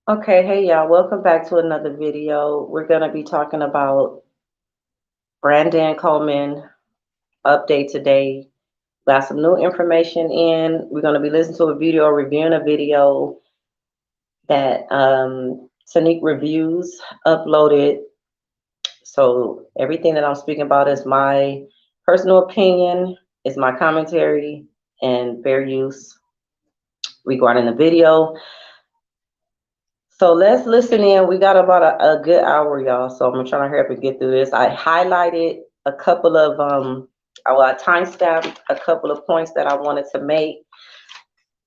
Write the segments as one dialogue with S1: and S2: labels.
S1: Okay, hey y'all, welcome back to another video. We're going to be talking about Brandon Coleman update today. Got some new information in. We're going to be listening to a video, reviewing a video that Tanique Reviews uploaded. So everything that I'm speaking about is my personal opinion, is my commentary, and fair use regarding the video. So let's listen in. We got about a good hour, y'all. So I'm gonna try to hurry up and get through this. I highlighted a couple of I timestamped a couple of points that I wanted to make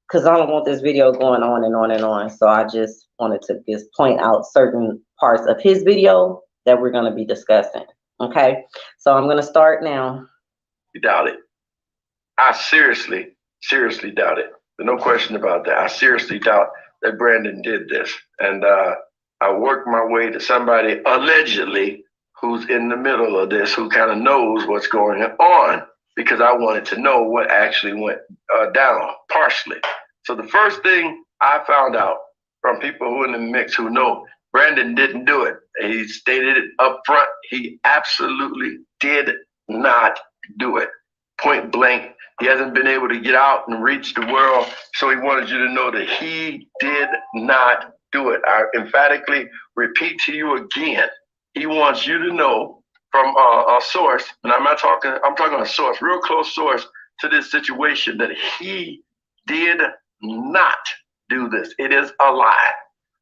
S1: because I don't want this video going on and on and on. So I just wanted to just point out certain parts of his video that we're gonna be discussing. Okay, so I'm gonna start now.
S2: Doubt it. I seriously doubt it. There's no question about that. I seriously doubt that Brandon did this. And I worked my way to somebody allegedly who's in the middle of this, who kind of knows what's going on, because I wanted to know what actually went down partially. So the first thing I found out from people who are in the mix who know Brandon didn't do it. He stated it up front. He absolutely did not do it. Point blank. He hasn't been able to get out and reach the world. So he wanted you to know that he did not do it. I emphatically repeat to you again. He wants you to know from a source, and I'm talking a source, real close source to this situation, that he did not do this. It is a lie.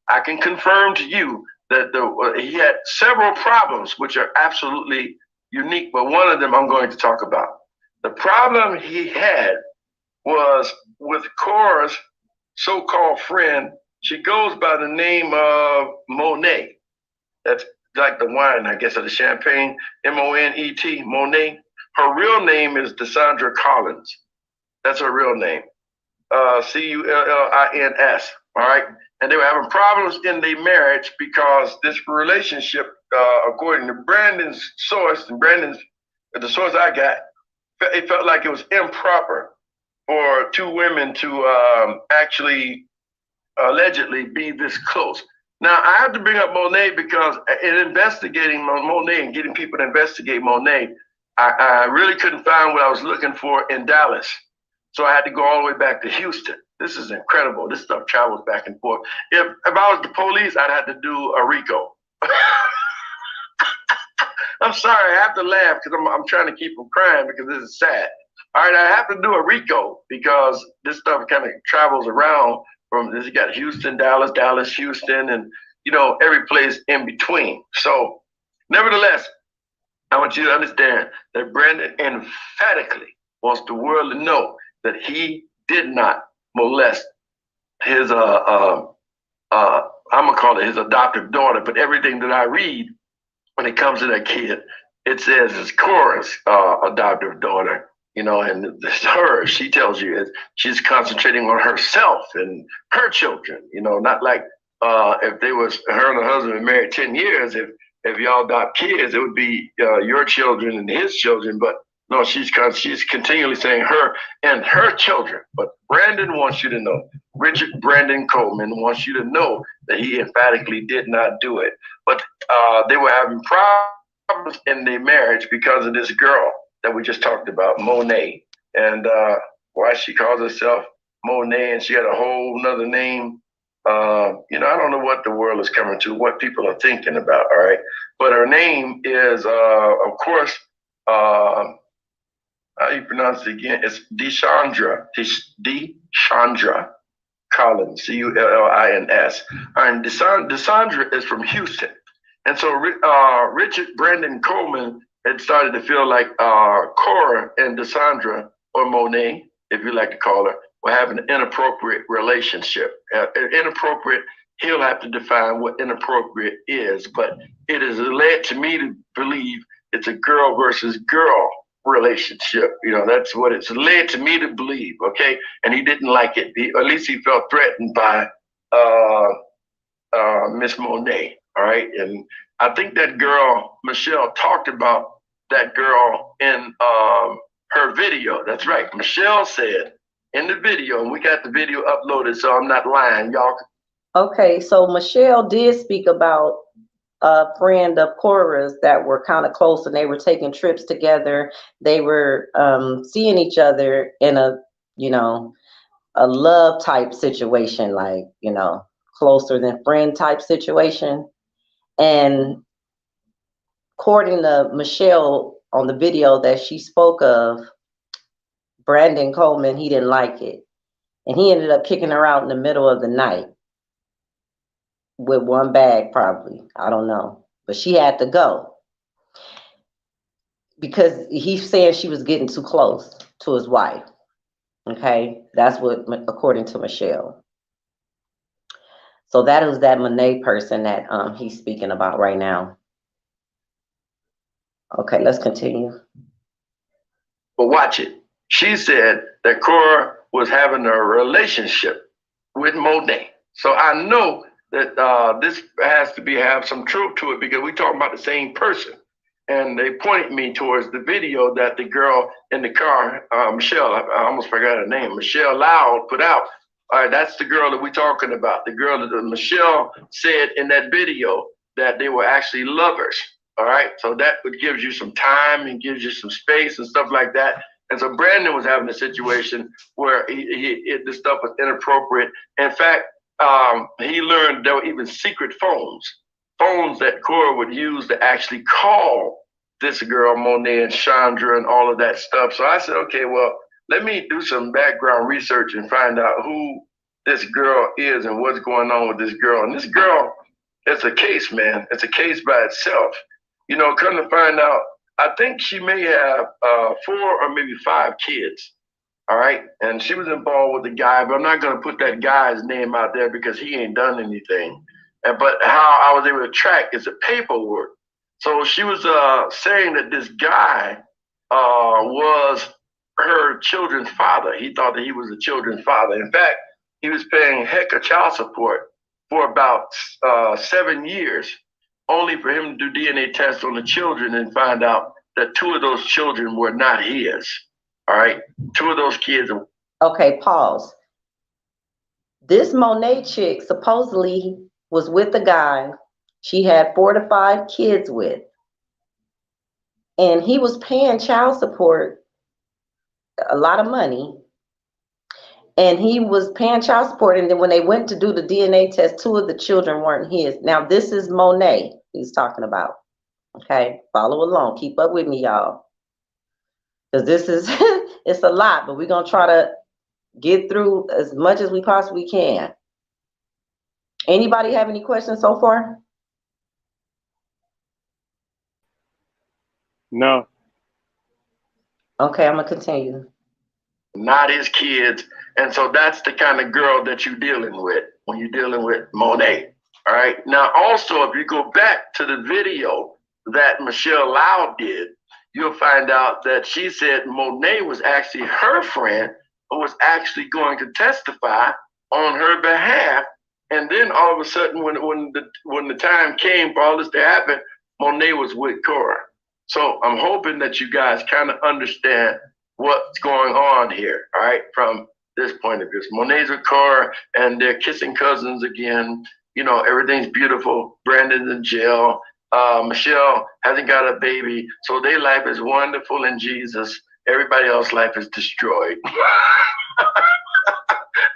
S2: I can confirm to you that he had several problems, which are absolutely unique, but one of them I'm going to talk about. The problem he had was with Cora's so-called friend. She goes by the name of Monet. That's like the wine, I guess, of the champagne, M-O-N-E-T, Monet. Her real name is Dessandra Collins. That's her real name, Cullins, all right? And they were having problems in their marriage because this relationship, according to Brandon's source, and the source I got, it felt like it was improper for two women to actually allegedly be this close. Now, I have to bring up Monet because in investigating Monet and getting people to investigate Monet, I really couldn't find what I was looking for in Dallas. So I had to go all the way back to Houston. This is incredible. This stuff travels back and forth. If I was the police, I'd have to do a RICO. I'm sorry, I have to laugh because I'm trying to keep from crying because this is sad. All right, I have to do a RICO because this stuff kind of travels around from this. You got Houston, Dallas, Houston, and every place in between. So, nevertheless, I want you to understand that Brandon emphatically wants the world to know that he did not molest his I'm gonna call it his adoptive daughter, but everything that I read when it comes to that kid, it says it's Cora's adoptive daughter, and it's her. She tells you she's concentrating on herself and her children, not like if they was her and her husband been married 10 years, if y'all adopt kids, it would be your children and his children, but no, she's continually saying her and her children. But Brandon wants you to know, Richard Brandon Coleman wants you to know that he emphatically did not do it. But they were having problems in their marriage because of this girl that we just talked about, Monet. And why she calls herself Monet, and she had a whole nother name. I don't know what the world is coming to, what people are thinking about, all right? But her name is, of course, how you pronounce it again? It's Deshandra Collins, Cullins. And Desandra is from Houston. And so Richard Brandon Coleman had started to feel like Cora and Desandra, or Monet, if you like to call her, were having an inappropriate relationship. Inappropriate, he'll have to define what inappropriate is, but it has led to me to believe it's a girl versus girl relationship. That's what it's led to me to believe, okay? And he didn't like it. At least he felt threatened by Miss Monet, all right? And I think that girl, Michelle, talked about that girl in her video. That's right. Michelle said in the video, and we got the video uploaded, so I'm not lying. Y'all
S1: Okay, so Michelle did speak about a friend of Cora's that were kind of close, and they were taking trips together. They were seeing each other in a, you know, a love type situation, like, closer than friend type situation. And according to Michelle on the video that she spoke of, Brandon Coleman, he didn't like it. And he ended up kicking her out in the middle of the night with one bag, probably. I don't know. But she had to go because he's saying she was getting too close to his wife. Okay. That's what, according to Michelle. So that was that Monet person that he's speaking about right now. Okay, let's continue.
S2: But watch it. She said that Cora was having a relationship with Monet. So I know that this has to have some truth to it because we talking about the same person. And they pointed me towards the video that the girl in the car, Michelle, I almost forgot her name, Michelle Loud put out. All right, that's the girl that we're talking about. The girl that Michelle said in that video that they were actually lovers. All right, so that gives you some time and gives you some space and stuff like that. And so Brandon was having a situation where this stuff was inappropriate. In fact, he learned there were even secret phones that Cora would use to actually call this girl, Monet and Chandra and all of that stuff. So I said, okay, well, let me do some background research and find out who this girl is and what's going on with this girl. And this girl, it's a case, man. It's a case by itself. Come to find out, I think she may have 4 or maybe 5 kids. All right. And she was involved with the guy, but I'm not going to put that guy's name out there because he ain't done anything. But how I was able to track is the paperwork. So she was saying that this guy was her children's father. He thought that he was the children's father. In fact, he was paying heck of child support for about 7 years, only for him to do DNA tests on the children and find out that 2 of those children were not his. All right, 2 of those kids.
S1: Okay, pause. This Monet chick supposedly was with a guy she had 4 to 5 kids with. And he was paying child support, a lot of money. And he was paying child support. And then when they went to do the DNA test, 2 of the children weren't his. Now, this is Monet he's talking about. Okay, follow along. Keep up with me, y'all. Because this is, it's a lot, but we're going to try to get through as much as we possibly can. Anybody have any questions so far?
S3: No.
S1: Okay, I'm going to continue.
S2: Not his kids. And so that's the kind of girl that you're dealing with when you're dealing with Monet. All right. Now, also, if you go back to the video that Michelle Loud did, you'll find out that she said Monet was actually her friend who was actually going to testify on her behalf. And then all of a sudden, when the time came for all this to happen, Monet was with Cora. So I'm hoping that you guys kind of understand what's going on here, all right, from this point of view. So Monet's with Cora, and they're kissing cousins again. Everything's beautiful. Brandon's in jail. Michelle hasn't got a baby, so their life is wonderful in Jesus. Everybody else's life is destroyed.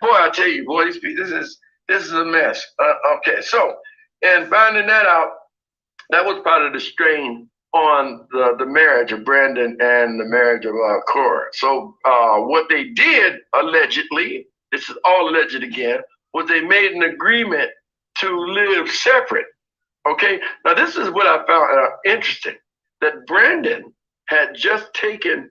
S2: Boy, I tell you, boy, this is a mess. Okay, so, and finding that out, that was part of the strain on the marriage of Brandon and the marriage of Cora. So what they did, allegedly, this is all alleged again, was they made an agreement to live separate. Okay, now this is what I found interesting, that Brandon had just taken,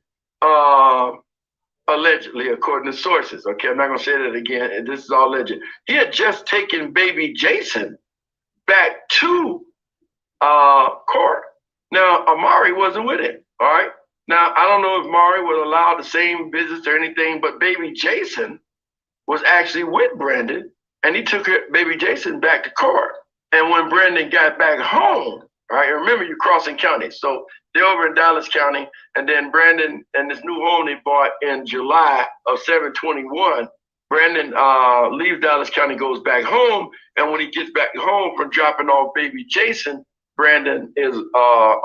S2: allegedly, according to sources, okay, I'm not gonna say that again, and this is all alleged. He had just taken baby Jason back to Cora. Now, Amari wasn't with him, all right? Now, I don't know if Amari would allow the same visits or anything, but baby Jason was actually with Brandon, and he took baby Jason back to Cora. And when Brandon got back home, all right, remember you're crossing counties. So they're over in Dallas County, and then Brandon and this new home they bought in July of 7/21, Brandon leaves Dallas County, goes back home, and when he gets back home from dropping off baby Jason, Brandon is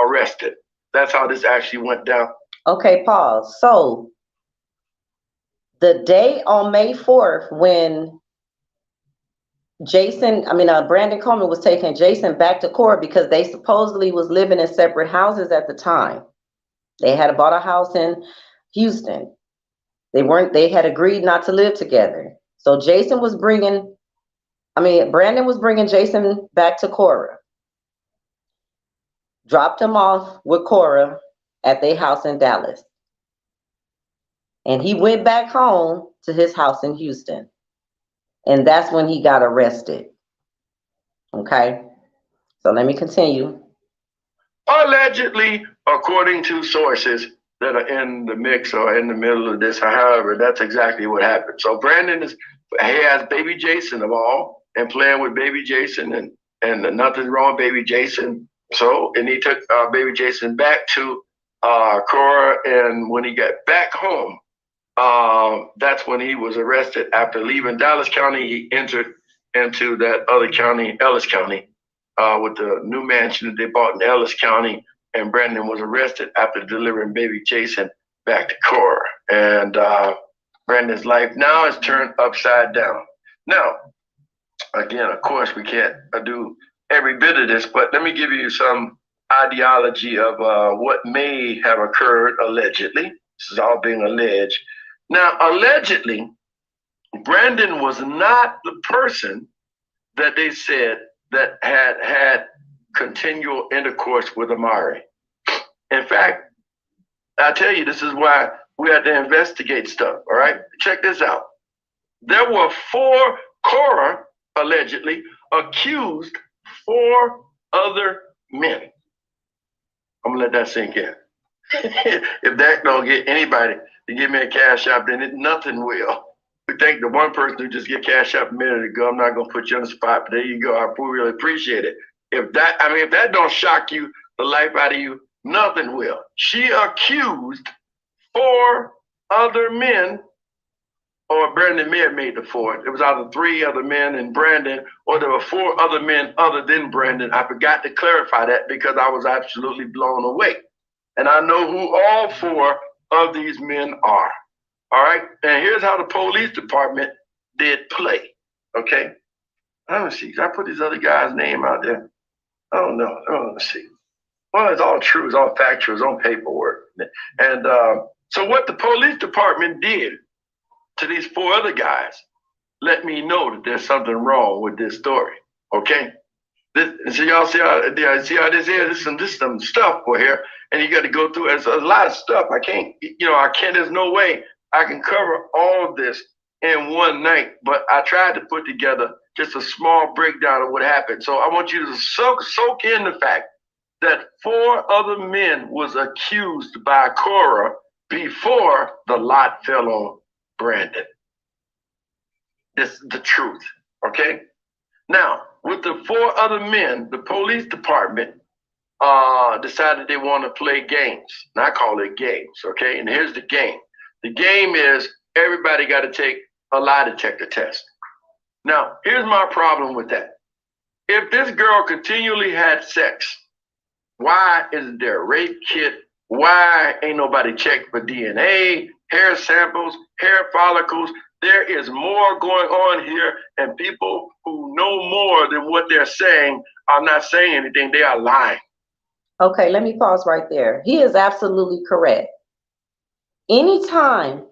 S2: arrested. That's how this actually went down.
S1: Okay, pause. So the day on May 4th when Brandon Coleman was taking Jason back to court because they supposedly was living in separate houses at the time. They had bought a house in Houston. They had agreed not to live together. So Brandon was bringing Jason back to Cora. Dropped him off with Cora at their house in Dallas. And he went back home to his house in Houston. And that's when he got arrested. Okay? So let me continue.
S2: Allegedly, according to sources that are in the mix or in the middle of this, however, that's exactly what happened. So Brandon has baby Jason of all and playing with baby Jason and nothing's wrong with baby Jason. So, and he took baby Jason back to Cora, and when he got back home, that's when he was arrested. After leaving Dallas County, he entered into that other county, Ellis County, with the new mansion that they bought in Ellis County, and Brandon was arrested after delivering baby Jason back to Cora. And Brandon's life now is turned upside down. Now, again, of course, we can't do every bit of this, but let me give you some ideology of what may have occurred allegedly. This is all being alleged. Now, allegedly, Brandon was not the person that they said that had continual intercourse with Amari. In fact, I tell you, this is why we had to investigate stuff, all right? Check this out. There were 4 Cora, allegedly, accused 4 other men. I'm gonna let that sink in. If that don't get anybody to give me a cash app, then nothing will. We thank the one person who just get cash app a minute ago. I'm not gonna put you on the spot, but there you go. I really appreciate it. If that don't shock you the life out of you, nothing will. She accused 4 other men, or Brandon may have made the 4. It was either 3 other men and Brandon, or there were 4 other men other than Brandon. I forgot to clarify that because I was absolutely blown away. And I know who all 4 of these men are. All right. And here's how the police department did play. Okay. Let me see. Did I put this other guy's name out there? I don't know. Let's see. Well, it's all true. It's all factual. It's on paperwork. And so what the police department did to these 4 other guys let me know that there's something wrong with this story. Okay. So y'all see how this is? This is some stuff for here. And you got to go through it. It's a lot of stuff. I can't, there's no way I can cover all of this in one night, but I tried to put together just a small breakdown of what happened. So I want you to soak in the fact that 4 other men was accused by Cora before the lot fell on Brandon. This is the truth, okay? Now, with the 4 other men, the police department decided they want to play games. And I call it games, okay? And here's the game. The game is everybody got to take a lie detector test. Now, here's my problem with that. If this girl continually had sex, why isn't there a rape kit? Why ain't nobody checked for DNA, hair samples, hair follicles? There is more going on here, and people who know more than what they're saying are not saying anything. They are lying.
S1: Okay, let me pause right there. He is absolutely correct. Anytime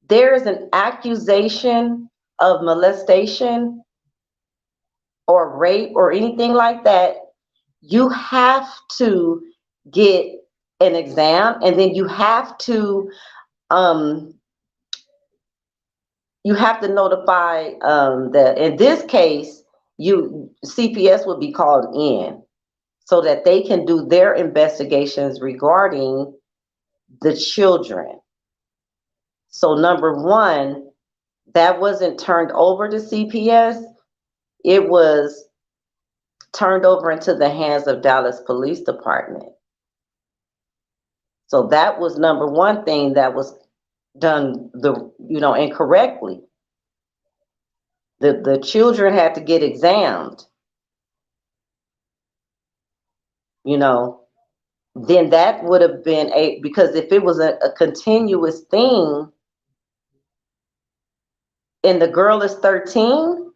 S1: there is an accusation of molestation or rape or anything like that, you have to get an exam, and then you have to notify in this case, CPS would be called in so that they can do their investigations regarding the children. So number 1, that wasn't turned over to CPS. It was turned over into the hands of Dallas Police Department. So that was number 1 thing that was done incorrectly. The children had to get examined, you know, then that would have been because if it was a continuous thing and the girl is 13,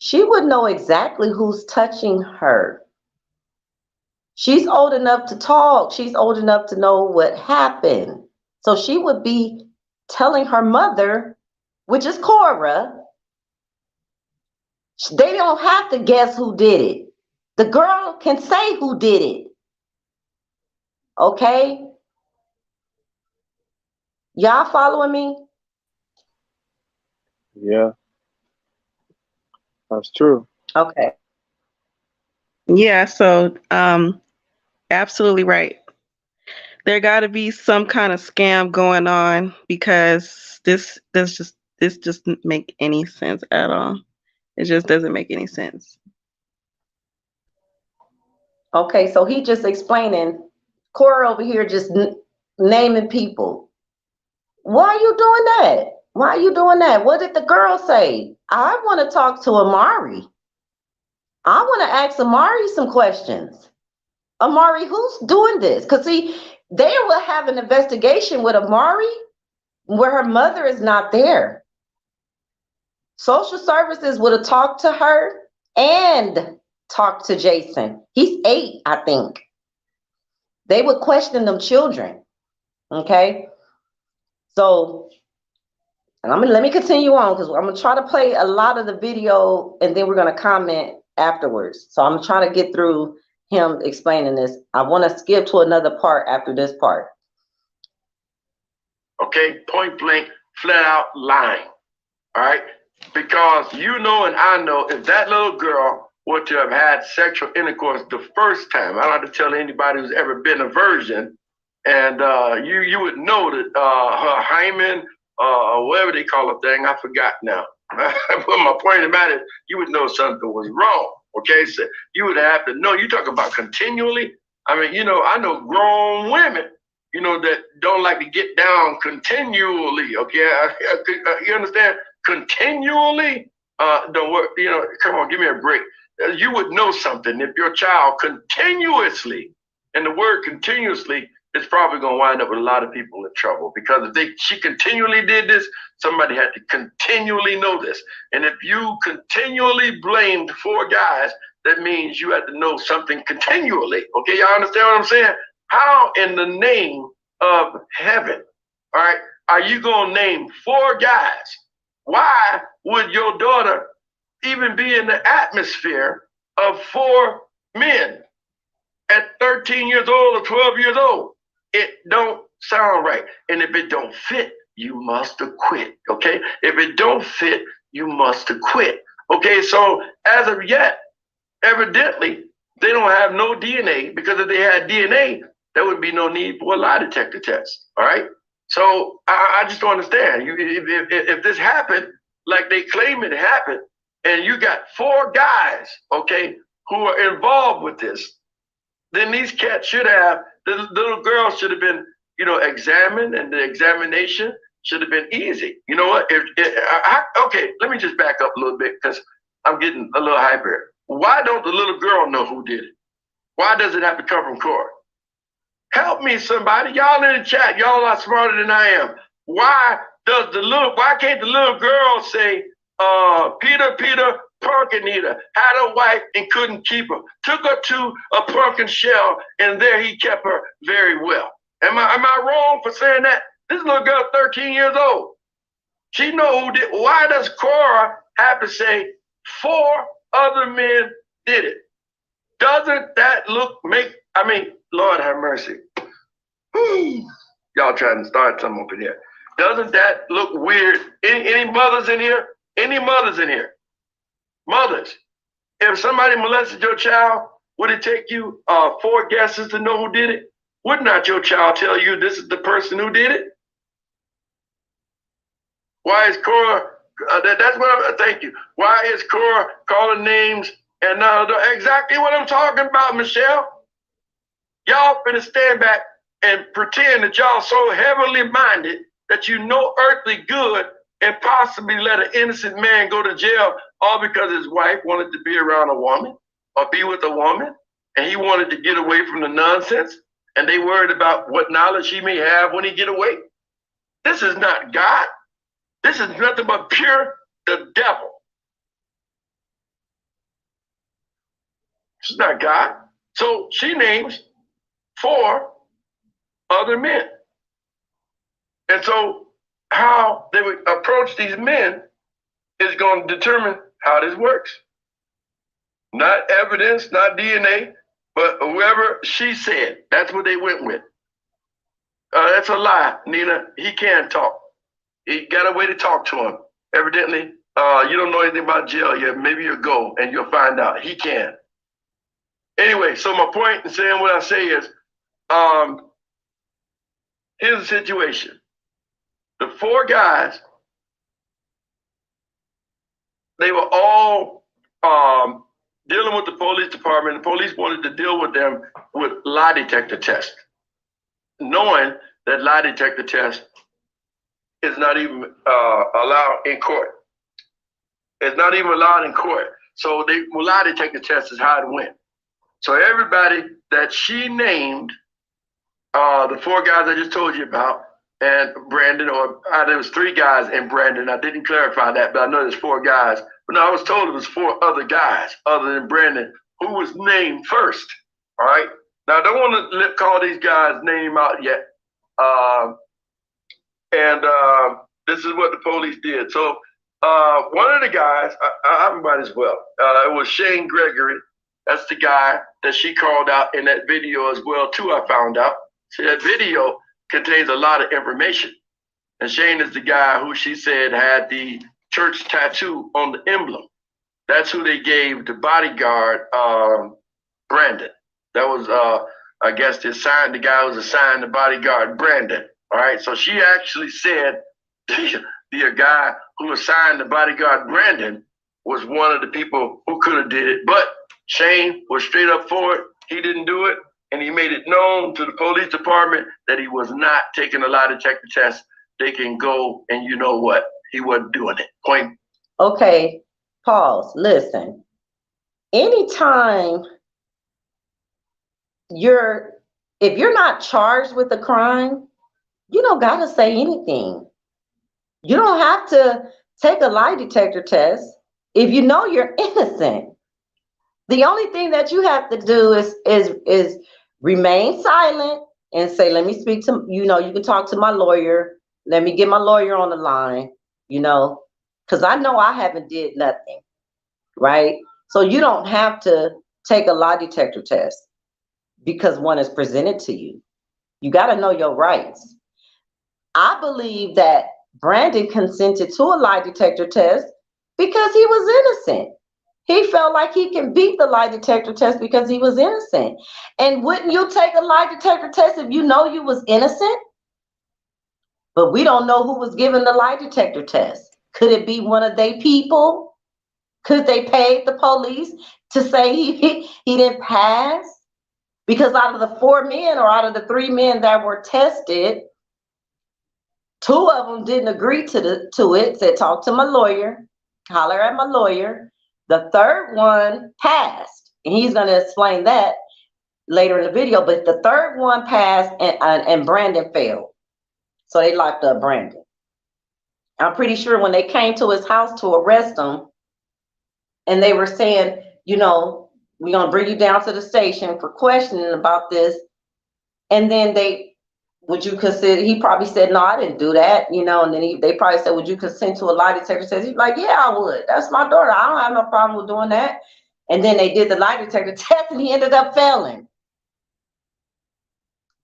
S1: she would know exactly who's touching her. She's old enough to talk. She's old enough to know what happened. So she would be telling her mother, which is Cora. They don't have to guess who did it. The girl can say who did it. Okay? Y'all following me?
S3: Yeah, that's true.
S1: Okay.
S4: Yeah, so absolutely right. There got to be some kind of scam going on because this just doesn't make any sense at all. It just doesn't make any sense.
S1: Okay, so he just explaining, Cora over here just naming people. Why are you doing that? Why are you doing that? What did the girl say? I want to talk to Amari. I want to ask Amari some questions. Amari, who's doing this? Because see, they will have an investigation with Amari where her mother is not there. Social services would have talked to her and talked to Jason. He's 8, I think. They would question them children. Okay. So, and let me continue on because I'm gonna try to play a lot of the video and then we're gonna comment afterwards. So I'm trying to get through him explaining this. I want to skip to another part after this part.
S2: Okay, point blank, flat out lying. All right, because you know and I know if that little girl were to have had sexual intercourse the first time, I don't have to tell anybody who's ever been a virgin, and you would know that her hymen, whatever they call a thing, I forgot now. But my point of matter is, you would know something was wrong. Okay, so you would have to know. You talk about continually. I mean, you know, I know grown women, you know, that don't like to get down continually. Okay, you understand? Continually, don't work. You know, come on, give me a break. You would know something if your child continuously, and the word continuously is probably going to wind up with a lot of people in trouble because if she continually did this, somebody had to continually know this. And if you continually blamed 4 guys, that means you had to know something continually. Okay, y'all understand what I'm saying? How in the name of heaven, all right, are you going to name 4 guys? Why would your daughter even be in the atmosphere of 4 men at 13 years old or 12 years old? It don't sound right. And if it don't fit, you must quit. Okay? If it don't fit, you must quit. Okay, so as of yet, evidently, they don't have no DNA because if they had DNA, there would be no need for a lie detector test. All right? So I just don't understand. If this happened like they claim it happened, and you got 4 guys, okay, who are involved with this, then these cats should have, the little girl should have been, you know, examined, and the examination should have been easy. You know what? Okay, let me just back up a little bit because I'm getting a little hyper. Why don't the little girl know who did it? Why does it have to come from Cora? Help me, somebody. Y'all in the chat, y'all are smarter than I am. Why can't the little girl say, Peter Punkenita had a wife and couldn't keep her, took her to a pumpkin shell, and there he kept her very well. Am I wrong for saying that? This little girl, 13 years old. She know who did. Why does Cora have to say 4 other men did it? Doesn't that Lord have mercy. Y'all trying to start something up in here. Doesn't that look weird? Any mothers in here? Any mothers in here? Mothers, if somebody molested your child, would it take you 4 guesses to know who did it? Would not your child tell you this is the person who did it? Why is Cora, thank you. Why is Cora calling names and exactly what I'm talking about, Michelle? Y'all finna stand back and pretend that y'all so heavenly minded that you know earthly good and possibly let an innocent man go to jail all because his wife wanted to be around a woman or be with a woman and he wanted to get away from the nonsense and they worried about what knowledge he may have when he get away? This is not God. This is nothing but pure the devil. It's not God. So she names 4 other men. And so how they would approach these men is going to determine how this works. Not evidence, not DNA, but whoever she said, that's what they went with. That's a lie, Nina. He can't talk. He got a way to talk to him. Evidently, you don't know anything about jail yet. Maybe you'll go and you'll find out. He can. Anyway, so my point in saying what I say is, here's the situation. The 4 guys, they were all dealing with the police department. The police wanted to deal with them with lie detector tests, knowing that lie detector test is not even allowed in court. It's not even allowed in court. So lie detector test is how it went. So everybody that she named, the 4 guys I just told you about, and Brandon, or there was 3 guys and Brandon. I didn't clarify that, but I know there's 4 guys. But no, I was told it was 4 other guys other than Brandon who was named first. All right. Now I don't want to call these guys' name out yet. This is what the police did. So one of the guys, I might as well. It was Shane Gregory. That's the guy that she called out in that video as well too. I found out. See, that video contains a lot of information. And Shane is the guy who she said had the church tattoo on the emblem. That's who they gave the bodyguard, Brandon. That was, I guess, the guy who was assigned the bodyguard, Brandon. All right, so she actually said the guy who assigned the bodyguard, Brandon, was one of the people who could have did it. But Shane was straight up for it. He didn't do it. And he made it known to the police department that he was not taking a lie detector test. They can go and you know what? He wasn't doing it. Point.
S1: Okay, pause. Listen. Anytime if you're not charged with a crime, you don't gotta say anything. You don't have to take a lie detector test if you know you're innocent. The only thing that you have to do is remain silent and say, let me speak to, you can talk to my lawyer. Let me get my lawyer on the line, because I know I haven't did nothing, right? So you don't have to take a lie detector test because one is presented to you. You got to know your rights. I believe that Brandon consented to a lie detector test because he was innocent. He felt like he can beat the lie detector test because he was innocent. And wouldn't you take a lie detector test if you know you was innocent? But we don't know who was given the lie detector test. Could it be one of their people? Could they pay the police to say he didn't pass? Because out of the 4 men or out of the 3 men that were tested, 2 of them didn't agree to it, said talk to my lawyer, holler at my lawyer. The 3rd one passed, and he's going to explain that later in the video. But the 3rd one passed, and Brandon failed. So they locked up Brandon. I'm pretty sure when they came to his house to arrest him, and they were saying, we're going to bring you down to the station for questioning about this. And then would you consider, he probably said, no, I didn't do that, and then they probably said, would you consent to a lie detector test? He's like, yeah, I would. That's my daughter. I don't have no problem with doing that. And then they did the lie detector test and he ended up failing.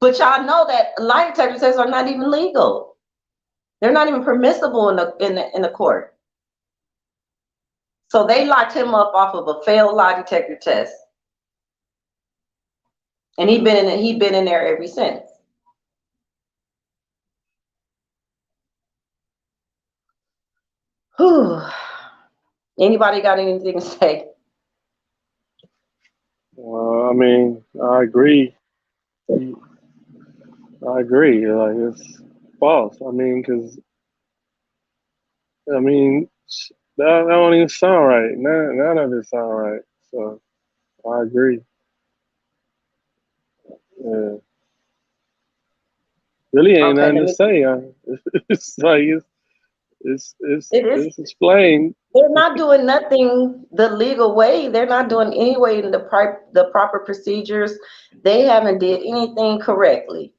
S1: But y'all know that lie detector tests are not even legal. They're not even permissible in the court. So they locked him up off of a failed lie detector test. And he'd been in there ever since. Whew. Anybody got anything to say?
S3: Well, I mean, I agree. I agree. Like, it's false. I mean, because I mean, that don't even sound right. None of it sound right. So I agree. Yeah. Really ain't
S1: Okay,
S3: nothing
S1: let
S3: to
S1: me.
S3: say. It's like
S1: It is.
S3: it's explained.
S1: They're not doing nothing the legal way. They're not doing any way in the proper procedures. They haven't did anything correctly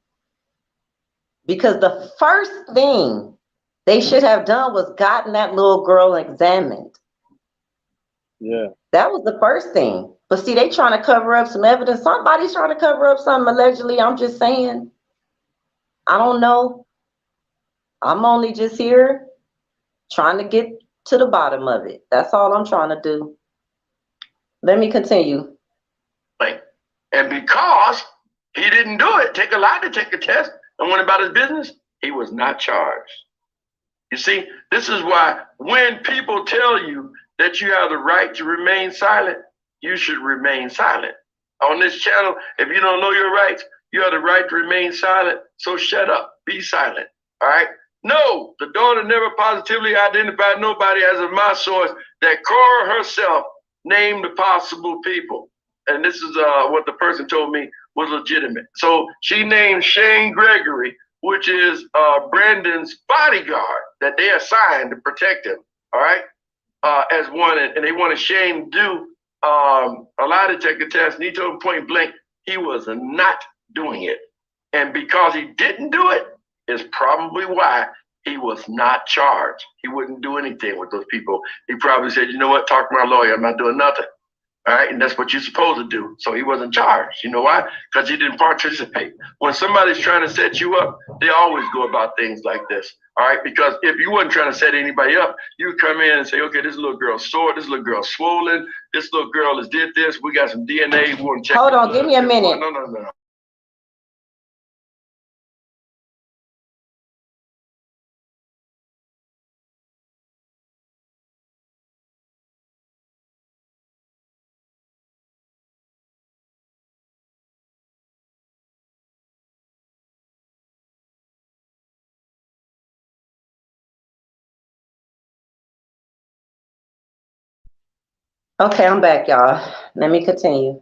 S1: because the first thing they should have done was gotten that little girl examined.
S3: Yeah.
S1: That was the first thing. But see, they trying to cover up some evidence. Somebody's trying to cover up something allegedly. I'm just saying. I don't know. I'm only just here trying to get to the bottom of it. That's all I'm trying to do. Let me continue.
S2: Like, and because he didn't do it, take a lie detector test, and went about his business, he was not charged. You see, this is why when people tell you that you have the right to remain silent, you should remain silent. On this channel, if you don't know your rights, you have the right to remain silent. So shut up, be silent. All right? No, the daughter never positively identified nobody as of my source that Cora herself named the possible people. And this is what the person told me was legitimate. So she named Shane Gregory, which is Brandon's bodyguard that they assigned to protect him, all right, as one. And they wanted Shane to do a lie detector test, and he told him point blank he was not doing it. And because he didn't do it is probably why he was not charged. He wouldn't do anything with those people. He probably said, you know what, talk to my lawyer, I'm not doing nothing. All right, and that's what you're supposed to do. So he wasn't charged. You know why? Because he didn't participate. When somebody's trying to set you up, they always go about things like this. All right, because if you wasn't trying to set anybody up, you would come in and say, okay, this little girl's sore, this little girl's swollen, this little girl has did this, we got some DNA, we want to check.
S1: Hold on, give me a minute.
S2: No.
S1: Okay, I'm back, y'all. Let me continue.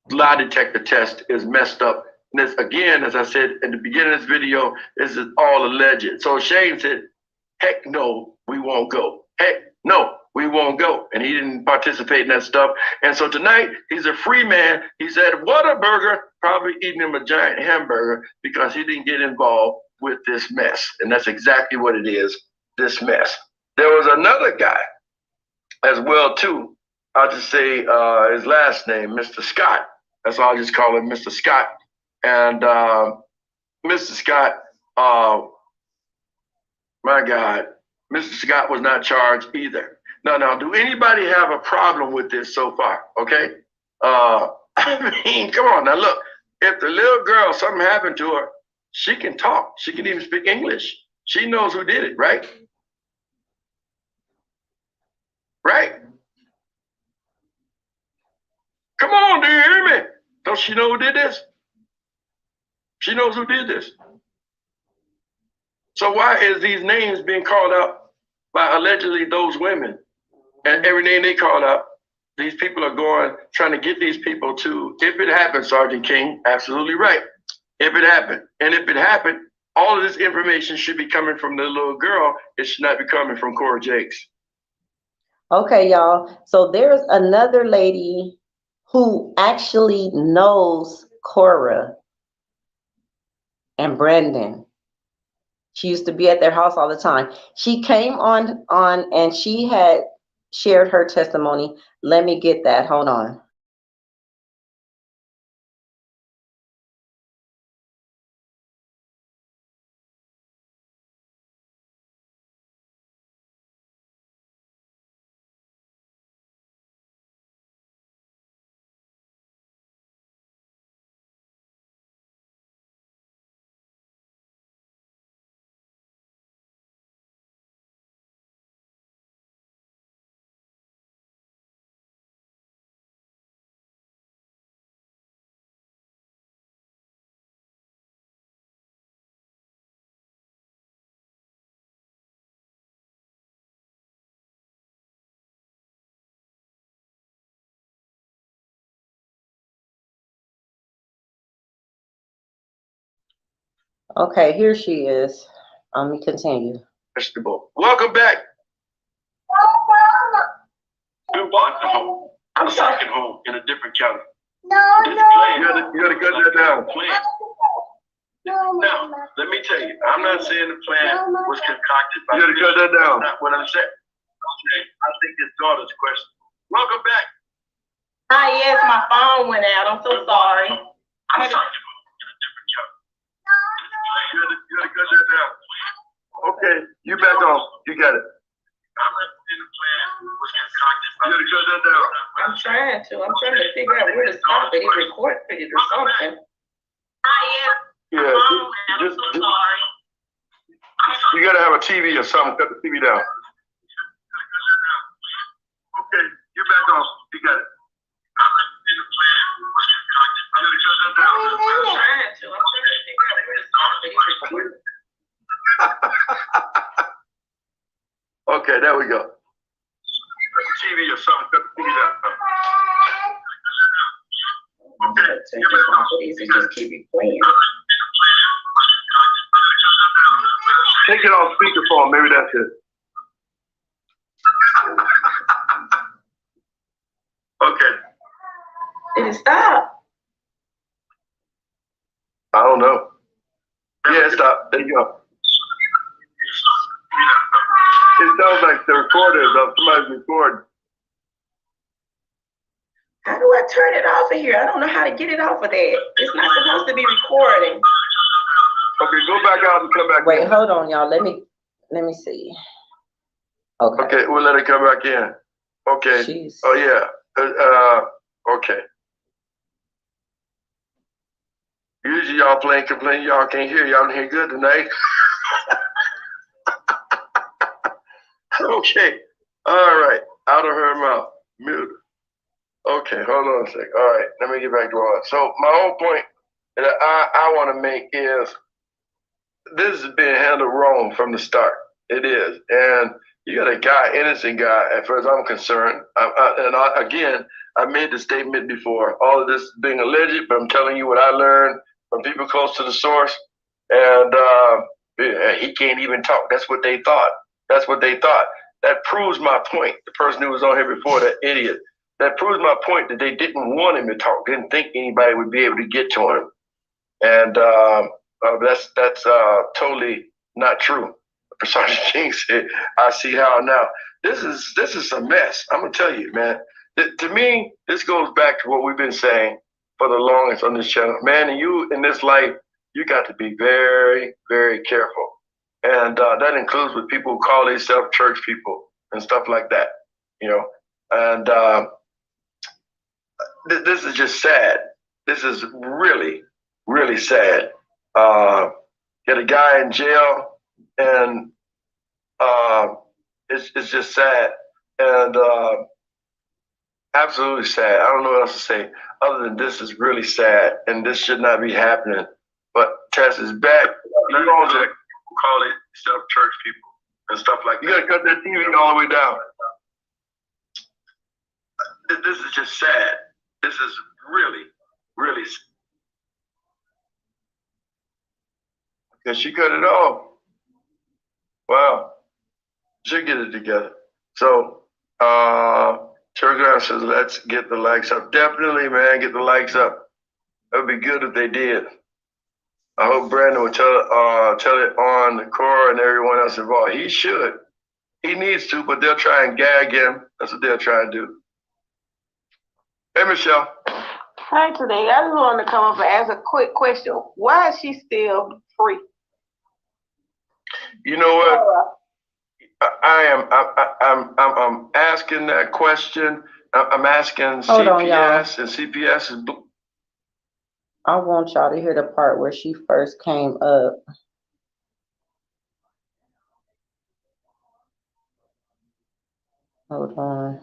S2: Lie detector test is messed up. And this, again, as I said in the beginning of this video, this is all alleged. So Shane said, heck no, we won't go. Heck no, we won't go. And he didn't participate in that stuff. And so tonight, he's a free man. He's at Whataburger, probably eating him a giant hamburger because he didn't get involved with this mess. And that's exactly what it is, this mess. There was another guy as well, too. I'll just say his last name, Mr. Scott. That's all I just call him, Mr. Scott. And Mr. Scott, my God, Mr. Scott was not charged either. Now, do anybody have a problem with this so far? Okay. I mean, come on now. Look, if the little girl, something happened to her, she can talk. She can even speak English. She knows who did it, right? Right? Come on, do you hear me? Don't she know who did this? She knows who did this. So why is these names being called out by allegedly those women? And every name they call out, these people are going, trying to get these people to, if it happened, Sergeant King, absolutely right. If it happened. And if it happened, all of this information should be coming from the little girl. It should not be coming from Cora Jakes.
S1: Okay, y'all. So there's another lady who actually knows Cora and Brendan. She used to be at their house all the time. She came on and she had shared her testimony. Let me get that. Hold on. Okay, here she is. Let me continue.
S2: Vegetable. Welcome back. We bought the home, a second home in a different county. This plan, you gotta cut that down. Plan. Now, let me tell you, I'm not saying the plan was concocted by. You gotta cut that down. That's not what I'm saying. Okay, I think his daughter's question. Welcome back.
S5: Hi, yes, my phone went out. I'm so sorry.
S2: I'm sorry. In a different county. You gotta cut that down. Okay, you back on. You got it. I'm not saying the plan was concocted by. You gotta cut that down.
S5: I'm trying to figure out where to stop it. It recorded it or something. Hi, yes.
S2: Yeah,
S5: I'm so sorry.
S2: you gotta have a TV or something. Cut the TV down. Okay, you're back on. You got it. I'm
S5: trying to figure out where to stop it. It recorded.
S2: Okay, there we go. TV or something. Cut the TV down. Okay,
S5: Just keep replaying.
S2: take it off speakerphone. Maybe that's it. Okay.
S5: Did it stop?
S2: I don't know. Yeah, stop. There you go. It sounds like the recorder is up. Somebody's recording.
S5: How do I turn it off of here? I don't know how to get it off of that. It's not supposed to be recording.
S2: Okay, go back out and come back
S1: Wait,
S2: in.
S1: hold on, y'all. Let me see. Okay.
S2: Okay, we'll let it come back in. Okay.
S1: Jeez.
S2: Oh, yeah. Okay. Usually y'all complain, y'all can't hear. Y'all can hear good tonight. Okay. All right. Out of her mouth. Mute. Okay, hold on a sec. All right, let me get back to all. So my whole point that I want to make is this is being handled wrong from the start. It is. And you got a guy, innocent guy, as far as I'm concerned. Again, I made the statement before. All of this being alleged, but I'm telling you what I learned from people close to the source. And he can't even talk. That's what they thought. That's what they thought. That proves my point. The person who was on here before, that idiot. That proves my point that they didn't want him to talk. Didn't think anybody would be able to get to him. And that's totally not true. For Sergeant King said, I see how now. This is a mess. I'm gonna tell you, man. To me, this goes back to what we've been saying for the longest on this channel. Man, and you in this life, you got to be very, very careful. And that includes with people who call themselves church people and stuff like that, you know. And this is just sad. This is really, really sad. Get a guy in jail, and it's just sad, and absolutely sad. I don't know what else to say other than this is really sad, and this should not be happening. But Tess is back. You know, call it stuff church people and stuff like that. You gotta cut that TV all the way down. This is just sad. This is really, really sad. Because she cut it off. Wow. She'll get it together. So, Telegram says, let's get the likes up. Definitely, man, get the likes up. It would be good if they did. I hope Brandon will tell it on the core and everyone else involved. He should. He needs to, but they'll try and gag him. That's what they'll try and do. Hey, Michelle.
S5: Hi, today. I just wanted to come up and ask a quick question. Why is she still free?
S2: You know what? I'm asking that question. I'm asking
S1: Hold on,
S2: CPS, and CPS is.
S1: I want y'all to hear the part where she first came up. Hold on.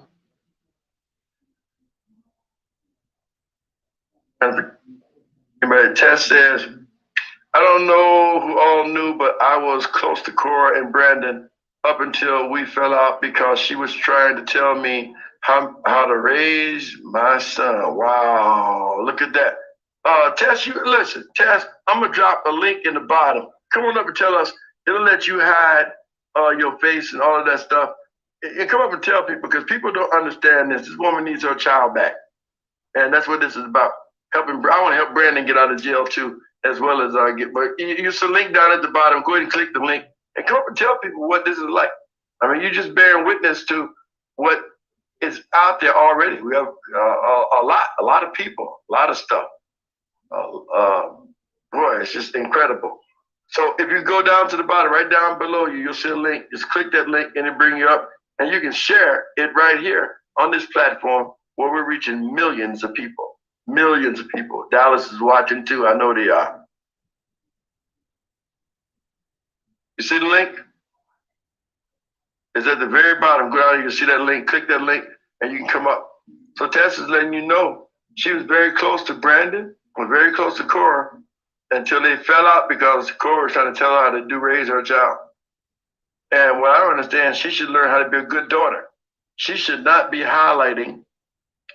S2: But Tess says, I don't know who all knew, but I was close to Cora and Brandon up until we fell out because she was trying to tell me how to raise my son. Wow, look at that. Tess, Tess, I'm gonna drop a link in the bottom. Come on up and tell us. It'll let you hide your face and all of that stuff. And come up and tell people because people don't understand this. This woman needs her child back, and that's what this is about. Helping. I want to help Brandon get out of jail too, as well as get. But you see a link down at the bottom. Go ahead and click the link and come up and tell people what this is like. I mean, you're just bearing witness to what is out there already. We have a lot of people, a lot of stuff. Boy, it's just incredible. So if you go down to the bottom, right down below you, you'll see a link. Just click that link and it'll bring you up. And you can share it right here on this platform where we're reaching millions of people. Millions of people. Dallas is watching too. I know they are. You see the link? It's at the very bottom. Go down, you can see that link. Click that link and you can come up. So Tess is letting you know she was very close to Brandon, was very close to Cora until they fell out because Cora was trying to tell her how to raise her child. And what I don't understand, she should learn how to be a good daughter. She should not be highlighting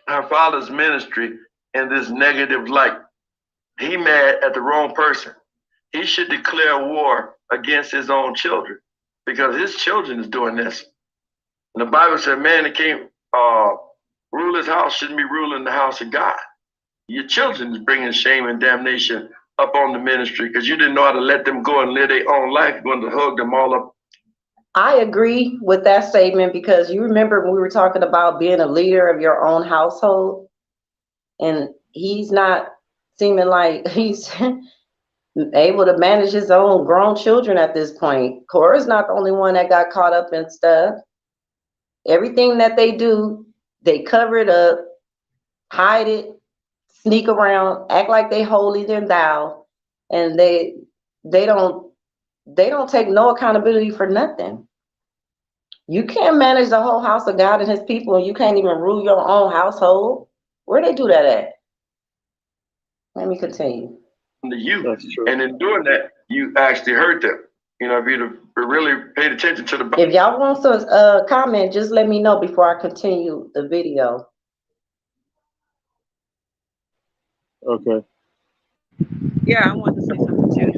S2: her father's ministry in this negative light. He mad at the wrong person. He should declare war against his own children because his children is doing this. And the Bible said, man that can't rule his house shouldn't be ruling the house of God. Your children is bringing shame and damnation up on the ministry because you didn't know how to let them go and live their own life. You're going to hug them all up.
S1: I agree with that statement because you remember when we were talking about being a leader of your own household, and he's not seeming like he's able to manage his own grown children at this point. Cora's not the only one that got caught up in stuff. Everything that they do, they cover it up, hide it, sneak around, act like they holier than thou, and they don't take no accountability for nothing. You can't manage the whole house of God and his people, and you can't even rule your own household. Where they do that at? Let me continue.
S2: To you, and in doing that, you actually hurt them. You know, if you'd really paid attention to the.
S1: If y'all want to comment, just let me know before I continue the video.
S3: Okay.
S4: Yeah, I wanted to say something too.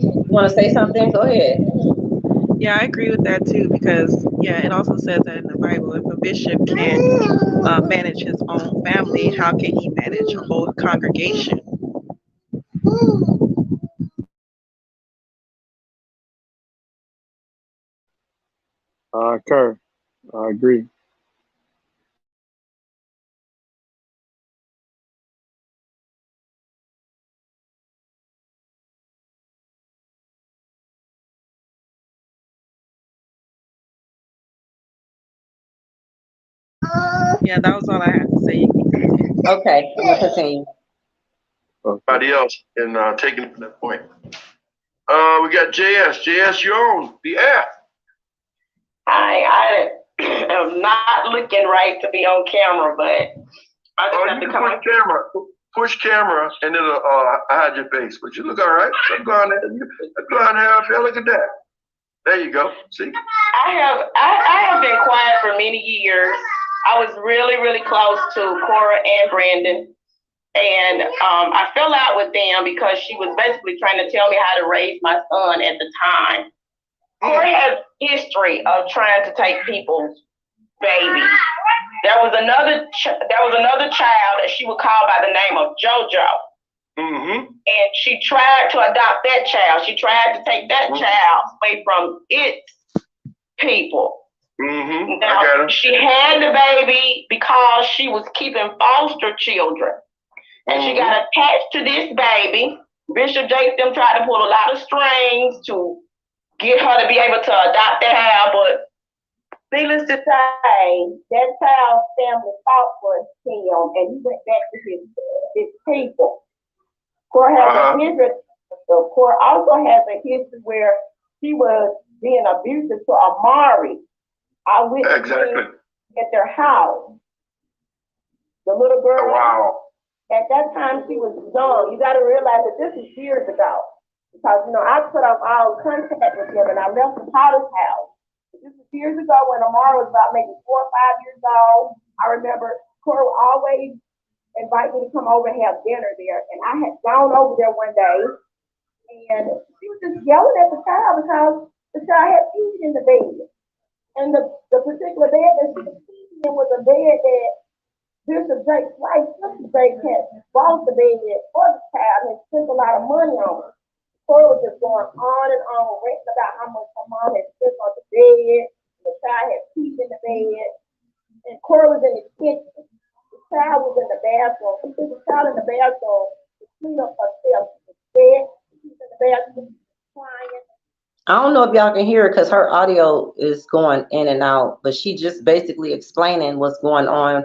S1: You want to say something? Go ahead.
S4: Yeah, I agree with that too because yeah, it also says that in the Bible, if a bishop can't manage his own family, how can he manage a whole congregation?
S3: I concur. I agree.
S4: Yeah, that was all I had to say.
S1: Okay, I'm gonna continue.
S2: Everybody else and taking it from that point. We got JS. JS, you're on the app.
S5: I am not looking right to be on camera, but I just have to come on
S2: camera. Push camera and it'll hide your face. But you look all right. So go on there. Go on there. Look at that. There you go. See?
S5: I have been quiet for many years. I was really, really close to Cora and Brandon. And I fell out with them because she was basically trying to tell me how to raise my son at the time. Cora has history of trying to take people's babies. There was another child that she would call by the name of JoJo.
S2: Mm-hmm.
S5: And she tried to adopt that child. She tried to take that child away from its people.
S2: Mm-hmm.
S5: Now, she had the baby because she was keeping foster children. And she got attached to this baby. Bishop Jason tried to pull a lot of strings to get her to be able to adopt that child, but needless to say, that child's family fought for him, and he went back to his people. Cora has a history. Cora also has a history where she was being abusive to Amari. I witnessed at their house. The little girl.
S2: Oh, wow.
S5: At that time, she was young. You got to realize that this is years ago. Because, I put up all contact with him, and I left the Potter's house. This was years ago when Amara was about maybe 4 or 5 years old. I remember Cora always invite me to come over and have dinner there. And I had gone over there one day, and she was just yelling at the child because the child had peed in the bed. And the particular bed that she was peeing in was a bed that Bishop Jake's wife, Sister Jake, had bought the bed for the child and spent a lot of money on it. Corey was just going on and on, ranting about how much her mom had spent on the bed, the child had peed in the bed, and Corey was in the kitchen. The child was in the bathroom. He took the child in the bathroom to clean up herself. She was wet. She was in the bathroom crying.
S1: I don't know if y'all can hear her because her audio is going in and out, but she just basically explaining what's going on,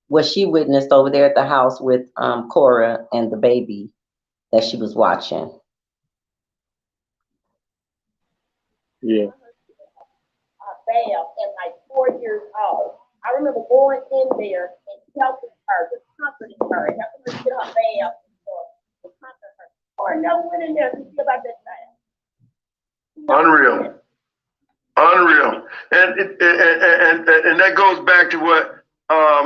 S1: what she witnessed over there at the house with Cora and the baby that she was watching.
S3: Yeah.
S5: Bath and like 4 years old. I remember going in there and helping her, just comforting her, and helping her get her bath to comfort her. Or never went in there to see about that child.
S2: Unreal. Unreal. And that goes back to what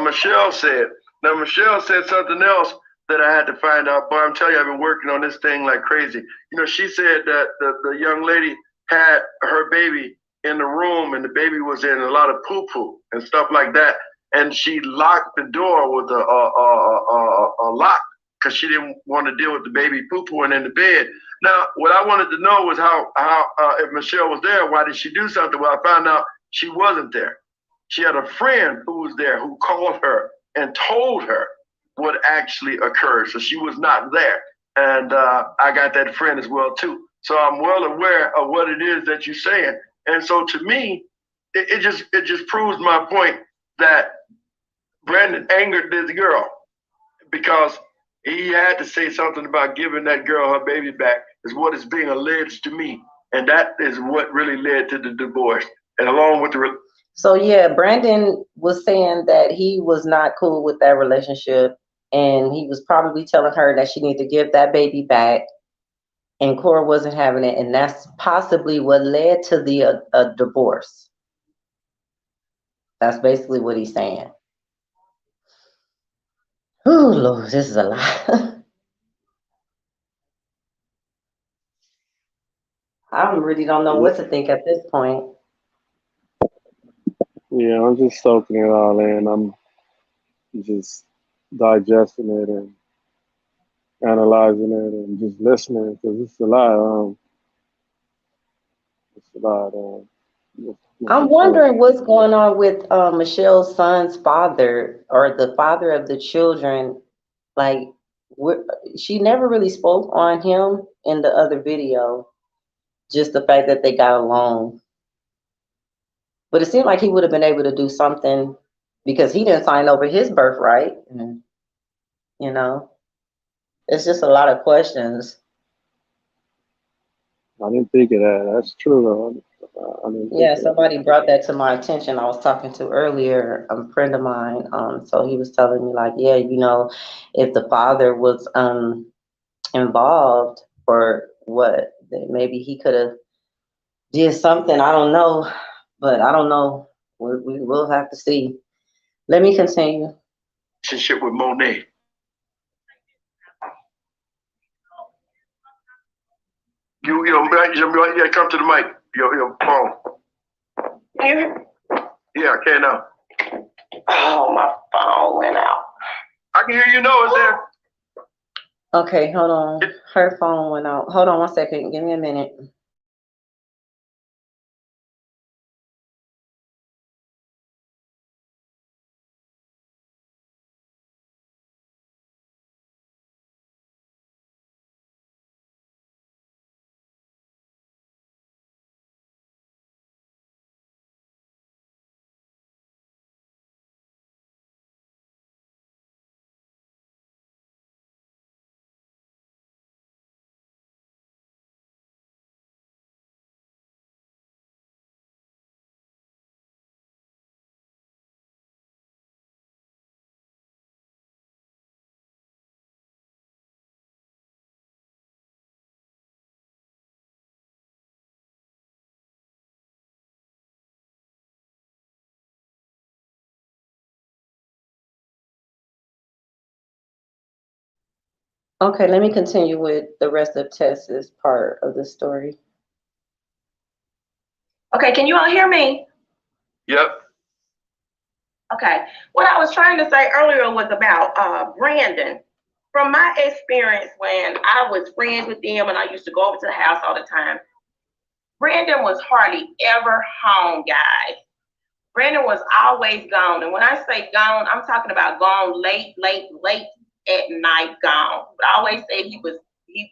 S2: Michelle said. Now, Michelle said something else that I had to find out. Boy, I'm telling you, I've been working on this thing like crazy. You know, she said that the young lady had her baby in the room and the baby was in a lot of poo-poo and stuff like that. And she locked the door with a lock because she didn't want to deal with the baby poo-pooing in the bed. Now, what I wanted to know was how if Michelle was there, why did she do something? Well, I found out she wasn't there. She had a friend who was there who called her and told her what actually occurred. So she was not there. And I got that friend as well, too. So I'm well aware of what it is that you're saying. And so to me, it just proves my point that Brandon angered this girl because he had to say something about giving that girl her baby back is what is being alleged to me. And that is what really led to the divorce. And along with the...
S1: So yeah, Brandon was saying that he was not cool with that relationship. And he was probably telling her that she needed to give that baby back. And Cora wasn't having it. And that's possibly what led to the divorce. That's basically what he's saying. Oh, Lord, this is a lot. I really don't know what to think at this point.
S3: Yeah, I'm just soaking it all in. I'm just digesting it and analyzing it and just listening because it's a lot. It's a lot.
S1: I'm wondering what's going on with Michelle's son's father or the father of the children. Like, she never really spoke on him in the other video, just the fact that they got along. But it seemed like he would have been able to do something because he didn't sign over his birthright. And, you know, it's just a lot of questions.
S3: I didn't think of that. That's true, though. I didn't think
S1: Yeah,
S3: of
S1: somebody brought that to my attention. I was talking to earlier, a friend of mine. So he was telling me like, yeah, you know, if the father was involved or what, then maybe he could have did something. I don't know, but I don't know. We will have to see. Let me continue.
S2: Relationship with Monet. You gotta come to the mic. Your phone.
S5: Here?
S2: Yeah, I can now.
S5: Oh, my phone went out.
S2: I can hear you. Know it's there.
S1: Okay, hold on. Her phone went out. Hold on one second. Give me a minute. Okay, let me continue with the rest of Tess's part of the story.
S5: Okay, can you all hear me?
S2: Yep.
S5: Okay. What I was trying to say earlier was about Brandon. From my experience when I was friends with them and I used to go over to the house all the time, Brandon was hardly ever home, guys. Brandon was always gone. And when I say gone, I'm talking about gone late, late, late at night gone. But I always say he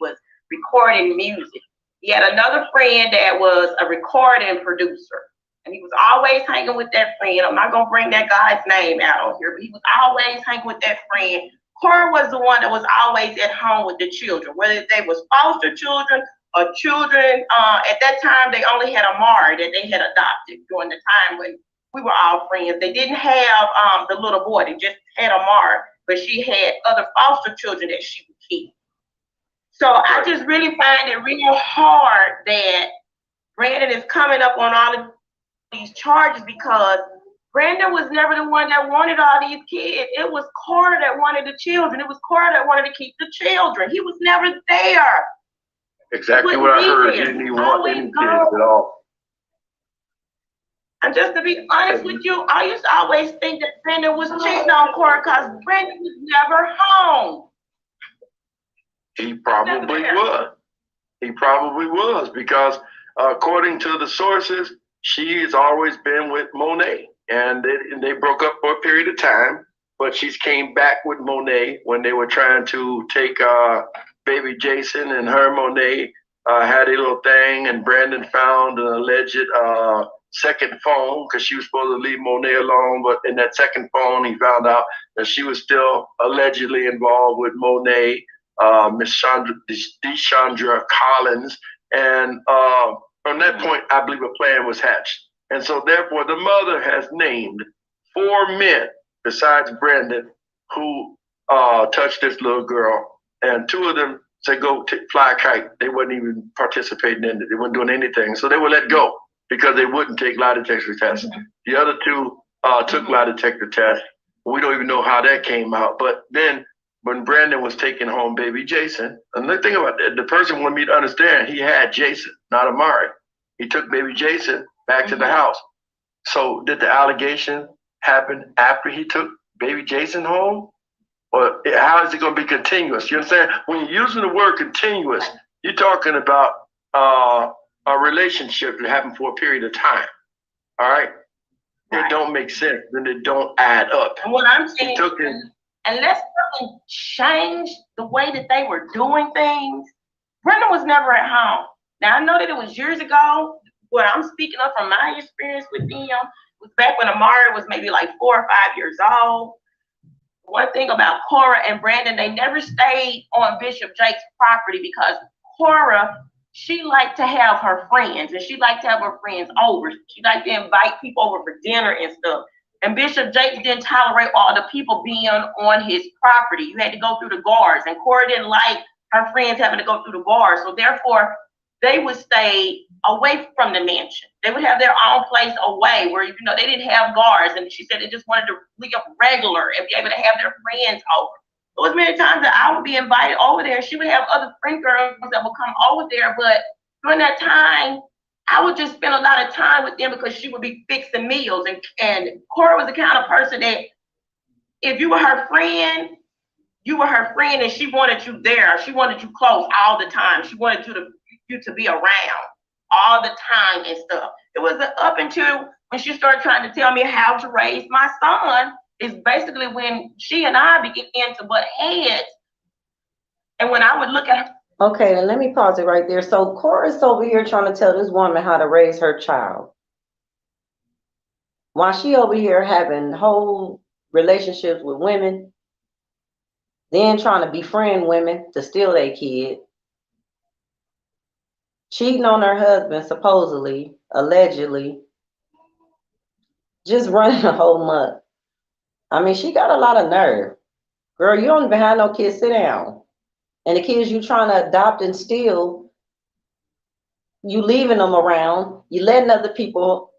S5: was recording music. He had another friend that was a recording producer. And he was always hanging with that friend. I'm not gonna bring that guy's name out on here, but he was always hanging with that friend. Cora was the one that was always at home with the children, whether they was foster children or children. At that time, they only had Amari that they had adopted during the time when we were all friends. They didn't have the little boy. They just had Amari, but she had other foster children that she would keep. So I just really find it real hard that Brandon is coming up on all of these charges because Brandon was never the one that wanted all these kids. It was Cora that wanted the children. It was Cora that wanted to keep the children. He was never there.
S2: Exactly what I heard. He didn't even want any kids at all.
S5: And just to be honest with you, I used to always think that Brandon was cheating on Cora because Brandon was never home.
S2: He probably was. He probably was because according to the sources, she has always been with Monet, and they broke up for a period of time. But she's came back with Monet when they were trying to take baby Jason, and her Monet had a little thing, and Brandon found an alleged second phone because she was supposed to leave Monet alone. But in that second phone, he found out that she was still allegedly involved with Monet, Miss Deshandra Collins, and from that point, I believe a plan was hatched. And so therefore, the mother has named 4 men besides Brandon who touched this little girl. And 2 of them said, go fly a kite. They wasn't even participating in it. They weren't doing anything. So they were let go because they wouldn't take lie detector tests. The other 2 took lie detector tests. We don't even know how that came out. But then when Brandon was taking home baby Jason, and the thing about that, the person wanted me to understand, he had Jason, not Amari. He took baby Jason back to the house. So did the allegation happen after he took baby Jason home? Or how is it going to be continuous? You understand? When you're using the word continuous, you're talking about a relationship that happened for a period of time. All right? It don't make sense, then it don't add up.
S5: And what I'm saying, unless something changed the way that they were doing things, Brenda was never at home. Now, I know that it was years ago. What I'm speaking of from my experience with them was back when Amari was maybe like 4 or 5 years old. One thing about Cora and Brandon, they never stayed on Bishop Jake's property because Cora, she liked to have her friends, and she liked to have her friends over. She liked to invite people over for dinner and stuff. And Bishop Jakes didn't tolerate all the people being on his property. You had to go through the guards, and Cora didn't like her friends having to go through the guards. So therefore, they would stay away from the mansion. They would have their own place away where, they didn't have guards. And she said they just wanted to live regular and be able to have their friends over. There was many times that I would be invited over there. She would have other friend girls that would come over there. But during that time, I would just spend a lot of time with them because she would be fixing meals. And Cora was the kind of person that if you were her friend, you were her friend and she wanted you there. She wanted you close all the time. She wanted you to be around all the time and stuff. It was up until when she started trying to tell me how to raise my son, is basically when she and I began to butt heads. And when I would look at her.
S1: Okay, and let me pause it right there. So Cora's over here trying to tell this woman how to raise her child, while she over here having whole relationships with women, then trying to befriend women to steal their kid, cheating on her husband, supposedly, allegedly, just running a whole month. I mean, she got a lot of nerve. Girl, you don't even have no kids. Sit down. And the kids you trying to adopt and steal, you leaving them around. You letting other people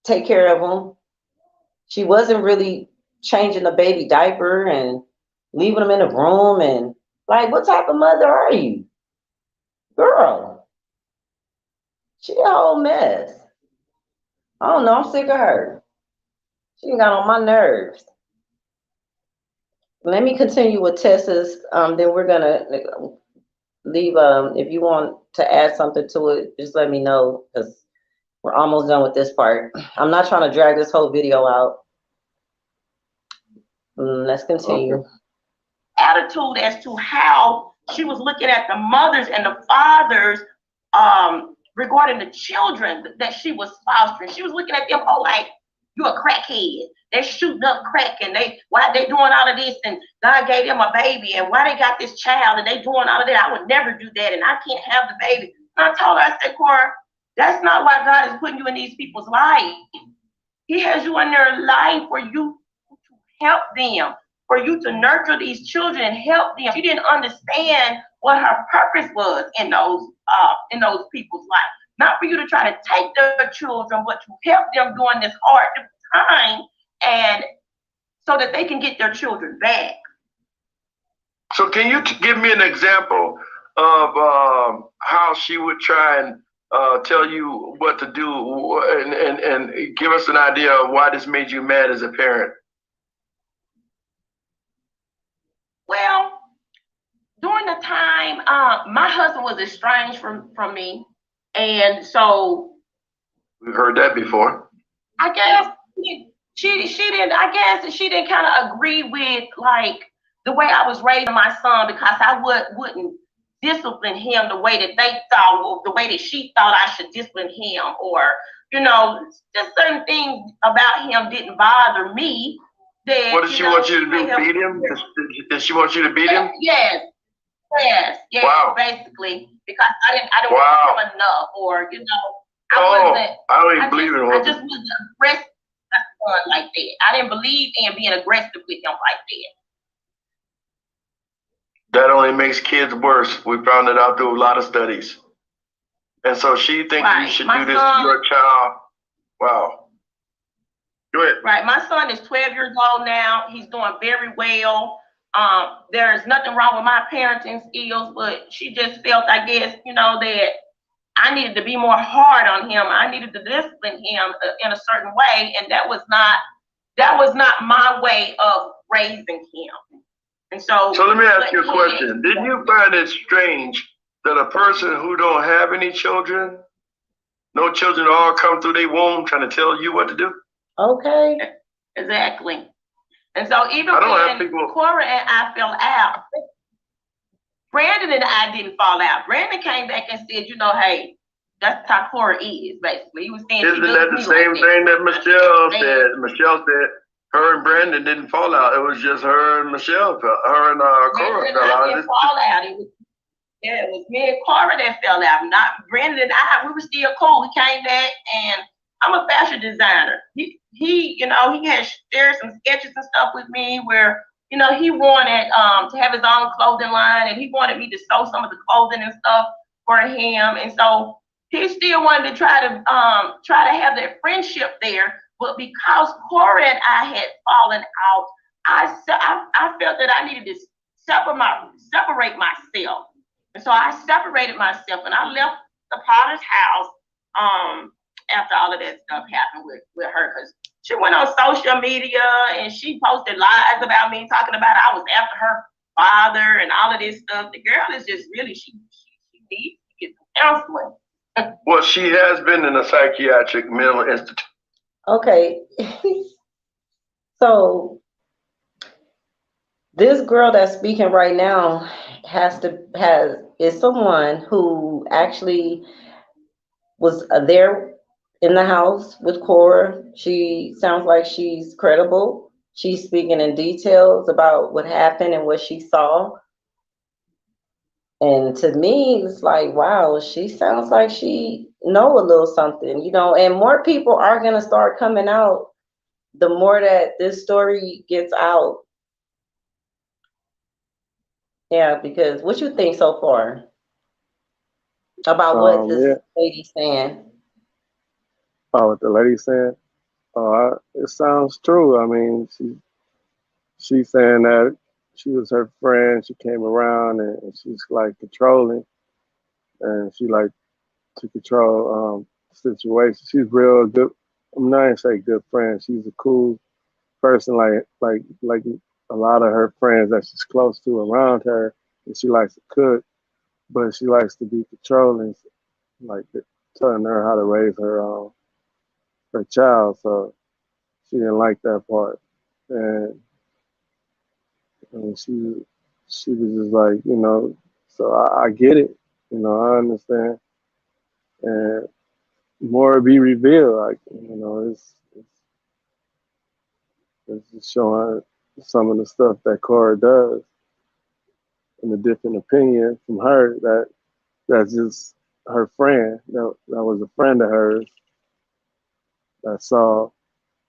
S1: take care of them. She wasn't really changing the baby diaper and, leaving them in the room, and like, what type of mother are you? Girl, she a whole mess. I don't know, I'm sick of her. She got on my nerves. Let me continue with Tessa's, then we're gonna leave, if you want to add something to it, just let me know, because we're almost done with this part. I'm not trying to drag this whole video out. Let's continue.
S3: Okay.
S5: Attitude as to how she was looking at the mothers and the fathers regarding the children that she was fostering. She was looking at them, oh, like, you're a crackhead. They're shooting up crack, and why they doing all of this, and God gave them a baby, and why they got this child, and they doing all of that. I would never do that, and I can't have the baby. And I told her, I said, Cora, that's not why God is putting you in these people's life. He has you in their life for you to help them, for you to nurture these children and help them. She didn't understand what her purpose was in those people's life. Not for you to try to take their children, but to help them during this hard time, and so that they can get their children back.
S2: So can you give me an example of how she would try and tell you what to do, and give us an idea of why this made you mad as a parent?
S5: Well, during the time, my husband was estranged from me, and so
S2: We've heard that before.
S5: I guess she didn't. I guess she didn't kind of agree with like the way I was raising my son, because I wouldn't discipline him the way that they thought, or the way that she thought I should discipline him, or just certain things about him didn't bother me. That,
S2: what did she want you to do? Beat him? Did she want you to beat him?
S5: Yes. Wow. Basically, because I didn't
S2: wow.
S5: want him enough, or
S2: I don't even believe in
S5: I just wasn't aggressive like that. I didn't believe in being aggressive with him like
S2: that. That only makes kids worse. We found it out through a lot of studies. And so she thinks you should do this to your child. Wow. Go ahead.
S5: Right. My son is 12 years old now. He's doing very well. There's nothing wrong with my parenting skills, but she just felt, I guess, that I needed to be more hard on him. I needed to discipline him in a certain way, and that was not my way of raising him. And so
S2: let me ask you a question. Did you find it strange that a person who don't have any children, no children, all come through their womb trying to tell you what to do?
S1: Okay.
S5: Exactly. And so even when Cora and I fell out, Brandon and I didn't fall out. Brandon came back and said, hey, that's how Cora is, basically. He was saying,
S2: isn't that the same thing that Michelle said? Michelle said her and Brandon didn't fall out. It was just her and Michelle, her and Cora fell out.
S5: Didn't fall out. It was me and Cora that fell out. Not Brandon and I. We were still cool. We came back, and I'm a fashion designer. He had shared some sketches and stuff with me where, he wanted to have his own clothing line, and he wanted me to sew some of the clothing and stuff for him. And so he still wanted to try to have that friendship there. But because Cora and I had fallen out, I felt that I needed to separate myself. And so I separated myself, and I left the Potter's house after all of that stuff happened with her, because she went on social media and she posted lies about me, talking about I was after her father and all of this stuff. The girl is just really, she needs to get some counseling.
S2: Well, she has been in a psychiatric mental institute.
S1: Okay. So this girl that's speaking right now is someone who actually was there in the house with Cora. She sounds like she's credible. She's speaking in details about what happened and what she saw. And to me, it's like, wow, she sounds like she know a little something, and more people are going to start coming out the more that this story gets out. Yeah, because what you think so far about what this lady's saying?
S3: Oh, what the lady said? It sounds true. I mean, she's saying that she was her friend. She came around and she's like controlling, and she like to control the situation. She's real good. I'm not gonna say good friend. She's a cool person, like a lot of her friends that she's close to around her, and she likes to cook, but she likes to be controlling, like telling her how to raise her child. So she didn't like that part, and, and she was just like, So I get it, I understand, and more be revealed. Like, it's just showing some of the stuff that Cora does, and a different opinion from her that's just her friend that was a friend of hers that saw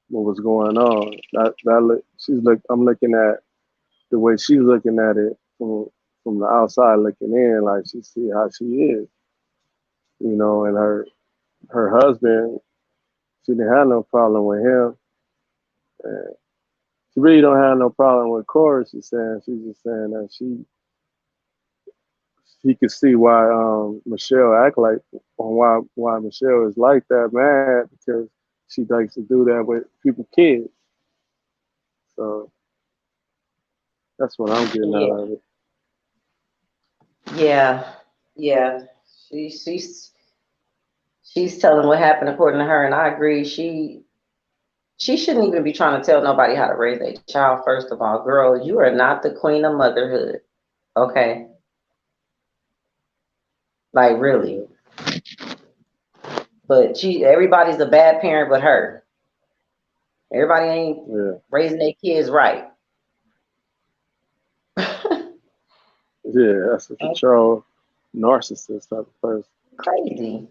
S3: what was going on. I'm looking at the way she's looking at it from the outside looking in, like she see how she is, and her husband, she didn't have no problem with him. And she really don't have no problem with Cora. She's just saying that he could see why Michelle act like, or why Michelle is like that mad, because she likes to do that with people's kids. So that's what I'm getting out of it.
S1: Yeah, yeah. She's telling what happened according to her, and I agree. She shouldn't even be trying to tell nobody how to raise a child. First of all, girl, you are not the queen of motherhood. Okay, like really. But everybody's a bad parent, but her. Everybody ain't raising their kids right.
S3: Yeah, that's a control narcissist type of person.
S1: Crazy.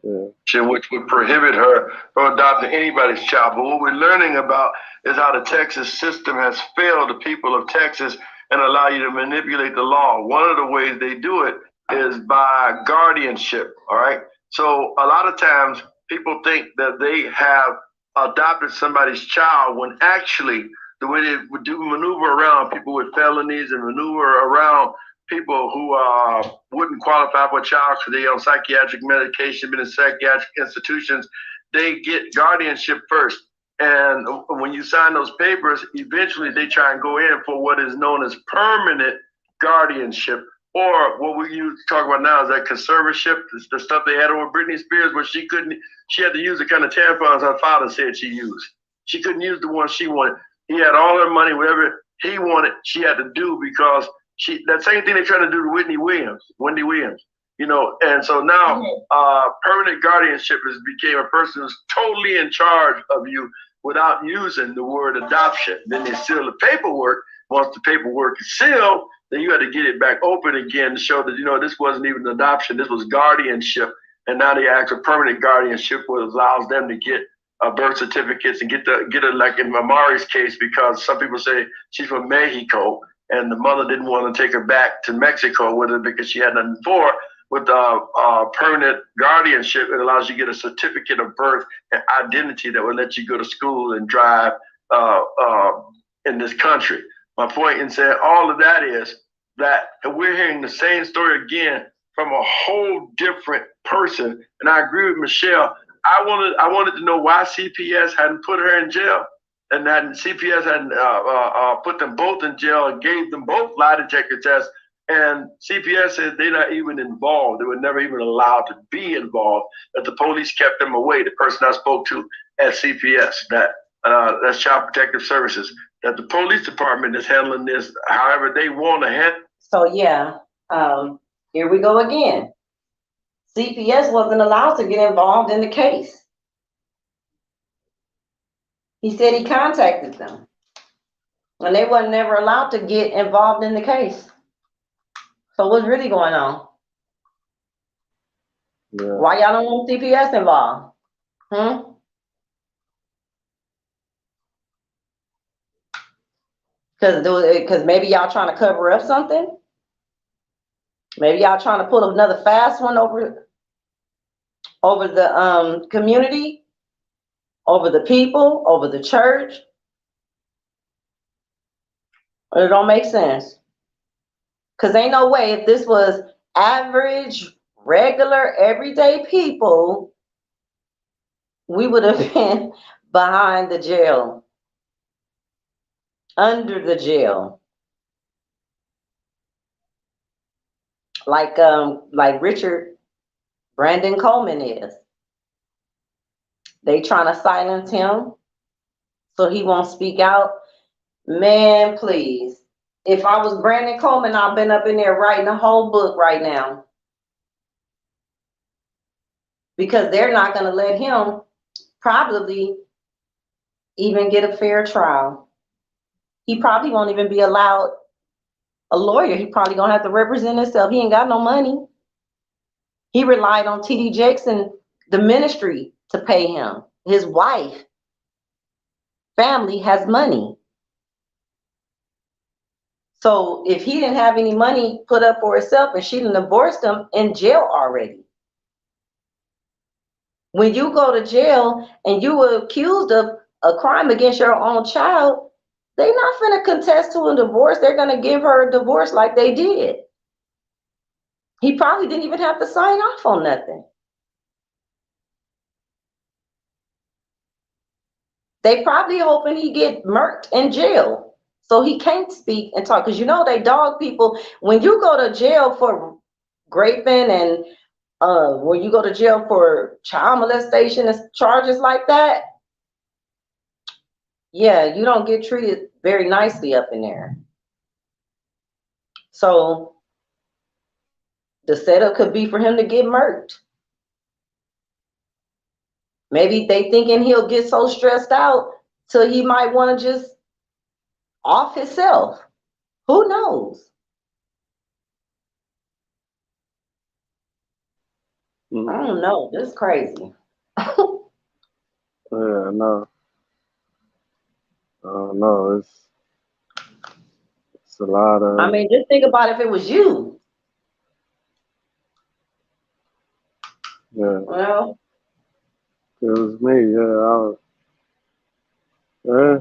S3: Yeah.
S2: Which would prohibit her from adopting anybody's child. But what we're learning about is how the Texas system has failed the people of Texas and allow you to manipulate the law. One of the ways they do it is by guardianship. All right. So a lot of times people think that they have adopted somebody's child when actually the way they would do maneuver around people with felonies and maneuver around people who wouldn't qualify for a child because they're on psychiatric medication, been in psychiatric institutions, they get guardianship first. And when you sign those papers, eventually they try and go in for what is known as permanent guardianship, or what we use to talk about now is that conservatorship, the stuff they had over Britney Spears, where she had to use the kind of tampons her father said she used. She couldn't use the one she wanted. He had all her money, whatever he wanted, she had to do because that same thing they're trying to do to Wendy Williams, and so now permanent guardianship became a person who's totally in charge of you without using the word adoption. Then they seal the paperwork. Once the paperwork is sealed, then you had to get it back open again to show that, this wasn't even adoption, this was guardianship. And now they act for permanent guardianship, which allows them to get birth certificates and get it like in Mamari's case, because some people say she's from Mexico and the mother didn't want to take her back to Mexico with her because she had nothing for her. With permanent guardianship, it allows you to get a certificate of birth and identity that will let you go to school and drive in this country. My point in saying all of that is that we're hearing the same story again from a whole different person. And I agree with Michelle. I wanted to know why CPS hadn't put her in jail, and that CPS hadn't put them both in jail and gave them both lie detector tests. And CPS said they're not even involved. They were never even allowed to be involved. That the police kept them away. The person I spoke to at CPS, that's Child Protective Services, that the police department is handling this however they want to handle.
S1: So here we go again. CPS wasn't allowed to get involved in the case. He said he contacted them, and they were never allowed to get involved in the case. So what's really going on?
S3: Yeah.
S1: Why y'all don't want CPS involved? Because maybe y'all trying to cover up something? Maybe y'all trying to pull another fast one over the community, over the people, over the church? It don't make sense. Because ain't no way if this was average, regular, everyday people, we would have been behind the jail, under the jail. Like Richard Brandon Coleman is. They trying to silence him so he won't speak out. Man, please. If I was Brandon Coleman, I've been up in there writing a whole book right now. Because they're not going to let him probably even get a fair trial. He probably won't even be allowed a lawyer. He probably going to have to represent himself. He ain't got no money. He relied on TD Jakes and the ministry to pay him. His wife, family has money. So if he didn't have any money put up for himself and she done divorced him, in jail already. When you go to jail and you were accused of a crime against your own child, they're not going to contest to a divorce. They're going to give her a divorce like they did. He probably didn't even have to sign off on nothing. They probably hoping he get murked in jail so he can't speak and talk. Because you know they dog people. When you go to jail for raping and when you go to jail for child molestation and charges like that, yeah, you don't get treated very nicely up in there. So the setup could be for him to get murked. Maybe they thinking he'll get so stressed out till he might want to just off himself. Who knows? I don't know. This is crazy.
S3: Yeah, no. I don't know. It's a lot of.
S1: I mean, just think about if it was you.
S3: Yeah.
S1: Well,
S3: It was me. Yeah.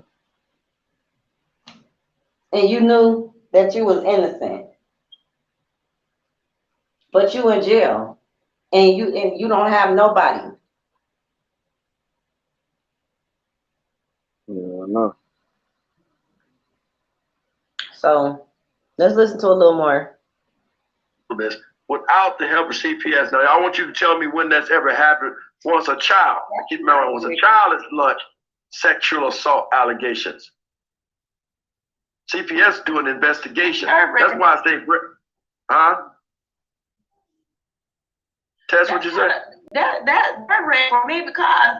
S1: and you knew that you was innocent, but you in jail, and you don't have nobody.
S3: Yeah, I know.
S1: So let's listen to a little more.
S2: This without the help of CPS. Now, I want you to tell me when that's ever happened. Once a child, keep in mind, once a child is launched sexual assault allegations. CPS do an investigation. That's why I say, huh? Tess, what you say?
S5: That's nerve-wracking for me because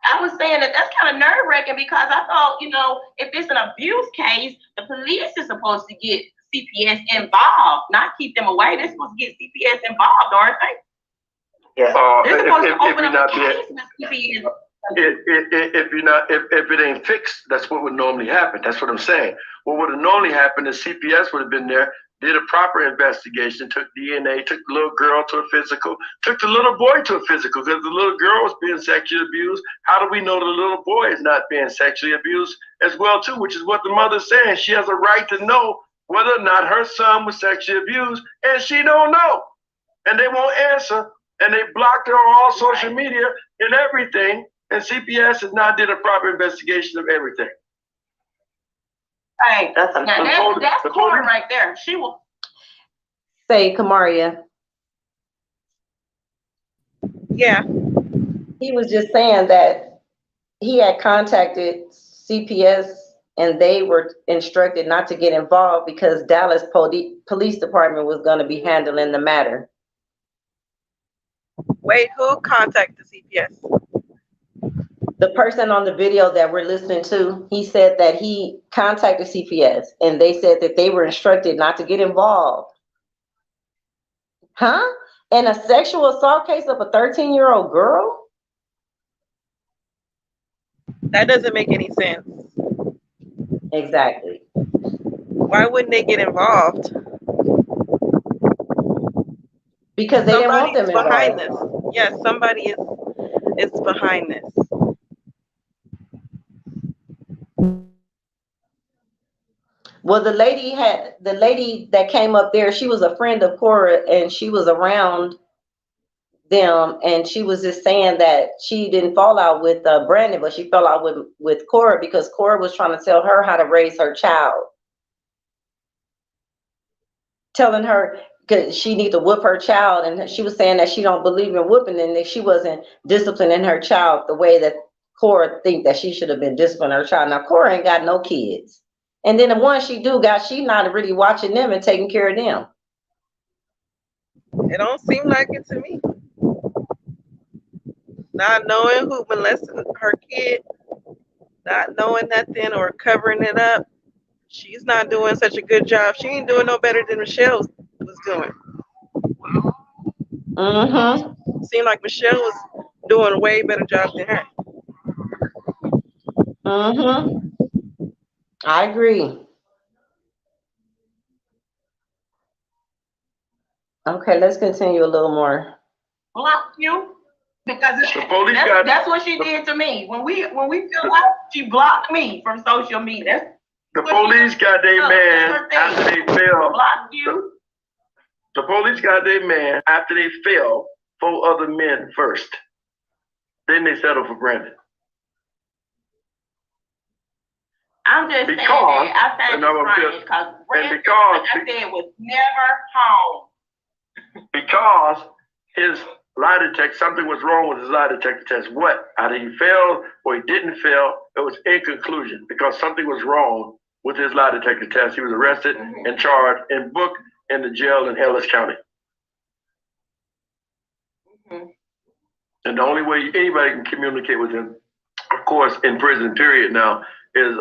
S5: I was saying that's kind of nerve-wracking because I thought, if it's an abuse case, the police is supposed to get CPS involved, not keep them away. They're supposed to get CPS involved, aren't they?
S2: Yeah.
S5: They're supposed to open up a case with CPS.
S2: If it ain't fixed, that's what would normally happen. That's what I'm saying. What would have normally happened is CPS would have been there, did a proper investigation, took DNA, took the little girl to a physical, took the little boy to a physical because the little girl was being sexually abused. How do we know the little boy is not being sexually abused as well too? Which is what the mother's saying. She has a right to know whether or not her son was sexually abused, and she don't know, and they won't answer, and they blocked her on all social media and everything. And CPS has not did a proper investigation of everything.
S5: Right. That's Coleman right there. She will
S1: say, Kamaria.
S4: Yeah.
S1: He was just saying that he had contacted CPS and they were instructed not to get involved because Dallas Police Department was going to be handling the matter.
S4: Wait, who contacted CPS?
S1: The person on the video that we're listening to, he said that he contacted CPS and they said that they were instructed not to get involved. Huh? In a sexual assault case of a 13-year-old girl?
S4: That doesn't make any sense.
S1: Exactly.
S4: Why wouldn't they get involved?
S1: Because they didn't want them involved.
S4: Behind this. Yes, somebody is behind this.
S1: Well, the lady that came up there, she was a friend of Cora, and she was around them, and she was just saying that she didn't fall out with Brandon, but she fell out with Cora because Cora was trying to tell her how to raise her child, telling her because she need to whoop her child, and she was saying that she don't believe in whooping, and that she wasn't disciplining her child the way that Cora think that she should have been disciplining her child. Now Cora ain't got no kids, and then the ones she do got, she not really watching them and taking care of them.
S4: It don't seem like it to me. Not knowing who molested her kid, not knowing nothing or covering it up. She's not doing such a good job. She ain't doing no better than Michelle was doing. Seemed like Michelle was doing a way better job than her.
S1: I agree. Okay, let's continue a little more.
S5: Block you because
S2: The police got
S5: that's what she did to me. When we feel like she blocked me from social media.
S2: the police got their man after they fell.
S5: Block you.
S2: The police got their man after they fell 4 other men first. Then they settled for Brandon.
S5: I'm just saying that I think it's because Brandon, like I said, was never home.
S2: Because his lie detector, something was wrong with his lie detector test. What? Either he failed or he didn't fail. It was inconclusion because something was wrong with his lie detector test. He was arrested and charged and booked in the jail in Ellis County. And the only way anybody can communicate with him, of course, in prison period now, is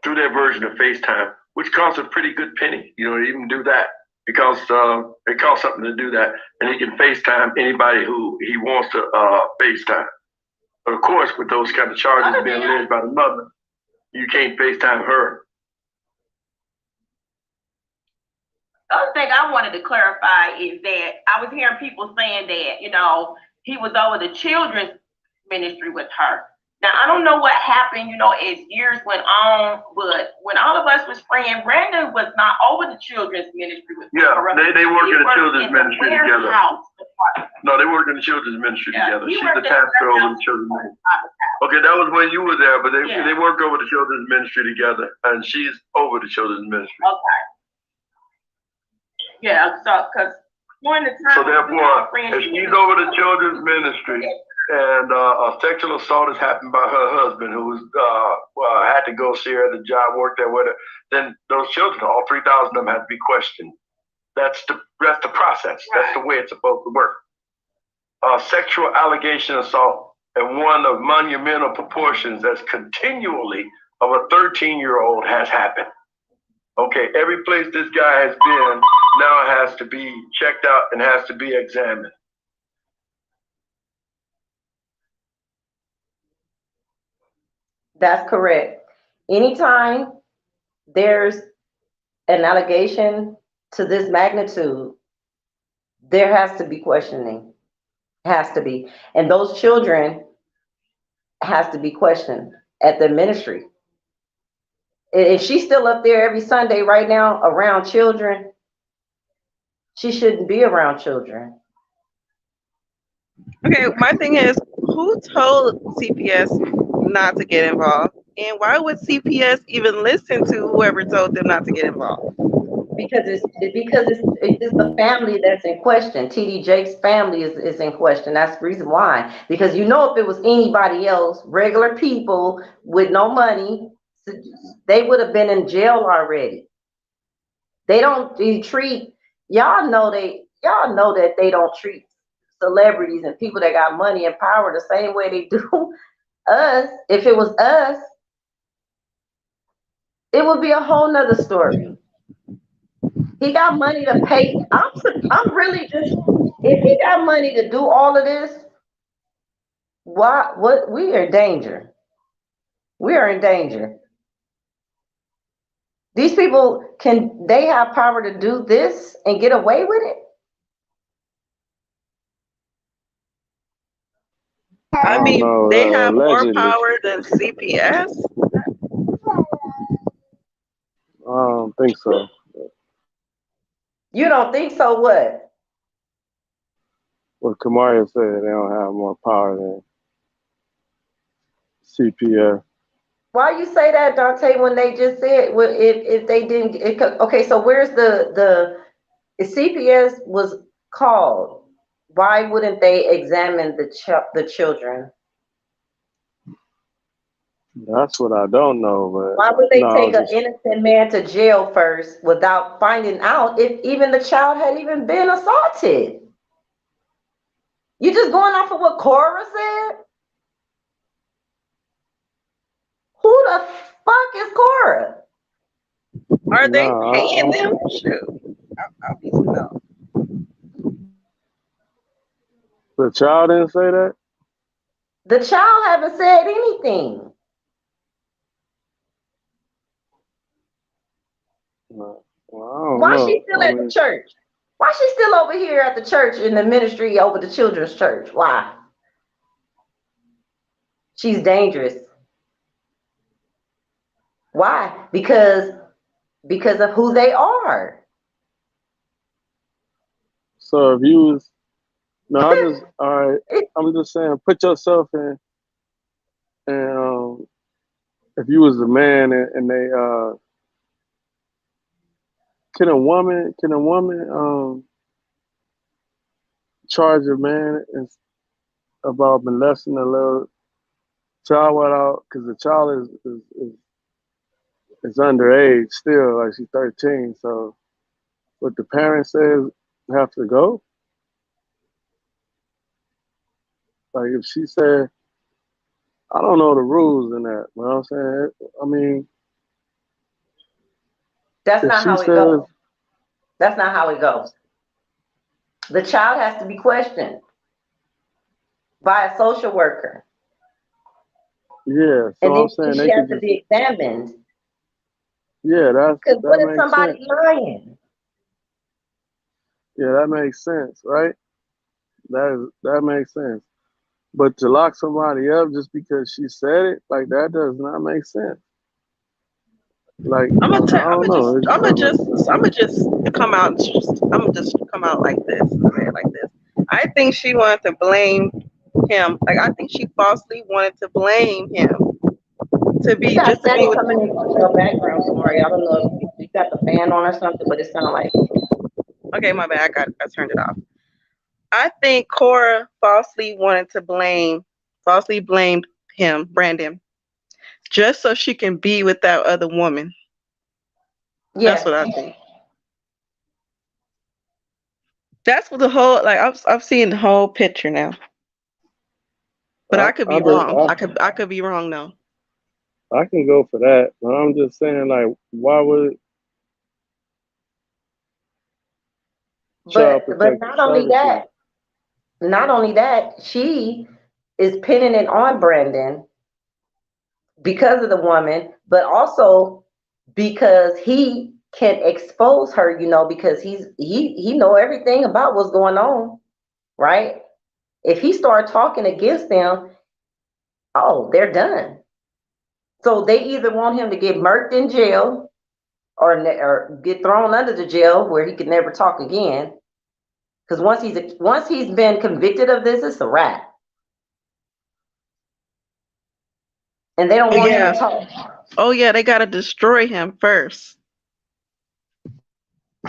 S2: through their version of FaceTime, which costs a pretty good penny. You know, to even do that. Because it costs something to do that, and he can FaceTime anybody who he wants to FaceTime. But of course, with those kind of charges being alleged by the mother, you can't FaceTime her.
S5: The other thing I wanted to clarify is that I was hearing people saying that, you know, he was over the children's ministry with her. Now, I don't know what happened, you know, as years went on, but when all of us was friends, Brandon was not over the children's ministry with her.
S2: They work in the children's ministry together. No, they work in the children's ministry together. She's the pastor over the children's ministry. Okay, that was when you were there, but they work over the children's ministry together, and she's over the children's ministry.
S5: Okay. Yeah, so, because during the time...
S2: So therefore, if she's over the children's ministry, and a sexual assault has happened by her husband, who had to go see her at the job, work there with her, then those children, all 3,000 of them, have to be questioned. That's the process. Right. That's the way it's supposed to work. Sexual allegation assault, and one of monumental proportions that's continually of a 13-year-old has happened. Okay, every place this guy has been now has to be checked out and has to be examined.
S1: That's correct. Anytime there's an allegation to this magnitude, there has to be questioning. Has to be. And those children has to be questioned at the ministry. If she's still up there every Sunday right now around children, she shouldn't be around children.
S4: Okay, my thing is, who told CPS not to get involved? And why would CPS even listen to whoever told them not to get involved?
S1: Because it's the family that's in question. TD Jake's family is in question. That's the reason why. Because you know, if it was anybody else, regular people with no money, they would have been in jail already. They don't treat, y'all know that they don't treat celebrities and people that got money and power the same way they do us. If it was us, it would be a whole nother story. He got money to pay. I'm really just, if he got money to do all of this, what we are in danger. We are in danger. These people, they have power to do this and get away with it?
S4: I mean, they have more power than CPS.
S3: think so.
S1: You don't think so? What?
S3: What Kamaria said, they don't have more power than CPS.
S1: Why you say that, Dante? When they just said, well, if they didn't, okay. So where's the if CPS was called? Why wouldn't they examine the children?
S3: That's what I don't know,
S1: Why would
S3: but
S1: they
S3: no, I
S1: take
S3: was
S1: an
S3: just
S1: innocent man to jail first without finding out if even the child had even been assaulted? You just going off of what Cora said? Who the fuck is Cora?
S4: Are they paying
S3: no.
S4: them? Shoot. Obviously no.
S3: The child didn't say that.
S1: The child haven't said anything.
S3: No. Well, I don't
S1: Why she
S3: know.
S1: still
S3: I
S1: at the
S3: mean,
S1: church? Why she still over here at the church in the ministry over the children's church? Why? She's dangerous. Why? Because of who they are.
S3: so if you was no, I just all right. I'm just saying, put yourself in, and if you was a man and they can a woman charge a man about molesting a little child without, because the child is underage still, like she's 13. So what the parent says have to go. Like if she said, I don't know the rules in that. You know what I'm saying? I mean,
S1: That's
S3: if
S1: not
S3: she
S1: how it
S3: says,
S1: goes. That's not how it goes. The child has to be questioned by a social worker.
S3: yeah,
S1: And
S3: so
S1: then
S3: I'm saying
S1: she
S3: they
S1: has
S3: could
S1: to
S3: just,
S1: be examined.
S3: yeah,
S1: Because
S3: that
S1: what if
S3: makes sense.
S1: somebody's lying?
S3: Yeah, that makes sense, right? That makes sense. But to lock somebody up just because she said it, like that does not make sense. Like I don't know, it just don't make sense.
S4: I'm gonna just come out. I'm gonna just come out like this, say it like this. I think she wanted to blame him. Like I think she falsely wanted to blame him
S1: You got
S4: to be
S1: static
S4: with.
S1: coming in your background, Samari. I don't know if you got the fan on or something, but it sounds like
S4: Okay, my bad. I turned it off. I think Cora falsely blamed him, Brandon, just so she can be with that other woman. That's what
S1: yes.
S4: I think. That's what the whole like. I've seen the whole picture now, but I could be wrong. I could be wrong though.
S3: I can go for that, but I'm just saying, like, why would Child
S1: But
S3: Protective Services?
S1: not only that, she is pinning it on Brandon because of the woman, but also because he can expose her, because he know everything about what's going on, right? If he start talking against them, oh, they're done. So they either want him to get murked in jail or get thrown under the jail where he could never talk again. Because once he's been convicted of this, it's a wrap, and they don't want him to
S4: Yeah.
S1: talk.
S4: Oh yeah, they gotta destroy him first.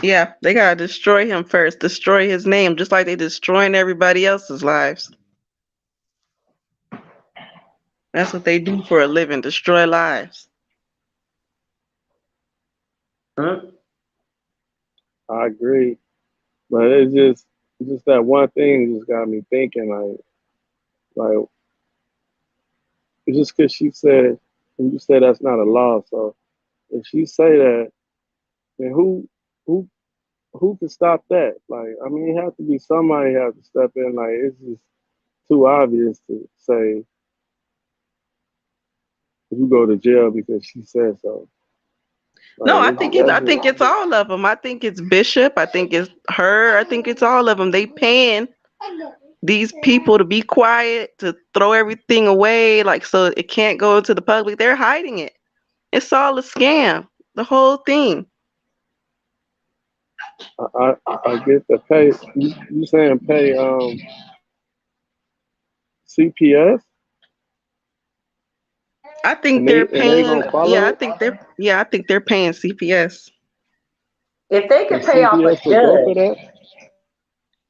S4: Yeah, they gotta destroy him first. Destroy his name, just like they destroying everybody else's lives. That's what they do for a living. Destroy lives.
S1: Mhm.
S3: I agree, but it's just that one thing just got me thinking, like just because she said, and you said that's not a law, so if she say that, then who who can stop that? Like, I mean, it has to be somebody have to step in. Like, it's just too obvious to say you go to jail because she said so.
S4: No,
S3: Like,
S4: I
S3: that's
S4: think
S3: just
S4: it's all of them. I think it's Bishop. I think it's her. I think it's all of them. They paying these people to be quiet, to throw everything away, like so it can't go to the public. They're hiding it. It's all a scam. The whole thing.
S3: I get the pay. You saying pay CPS
S4: I think
S3: and
S4: they're
S3: they
S4: paying.
S3: gonna follow it?
S4: I think they're paying CPS.
S1: If they
S3: And
S1: could pay off a
S3: CPS will go for
S1: judge,
S3: that?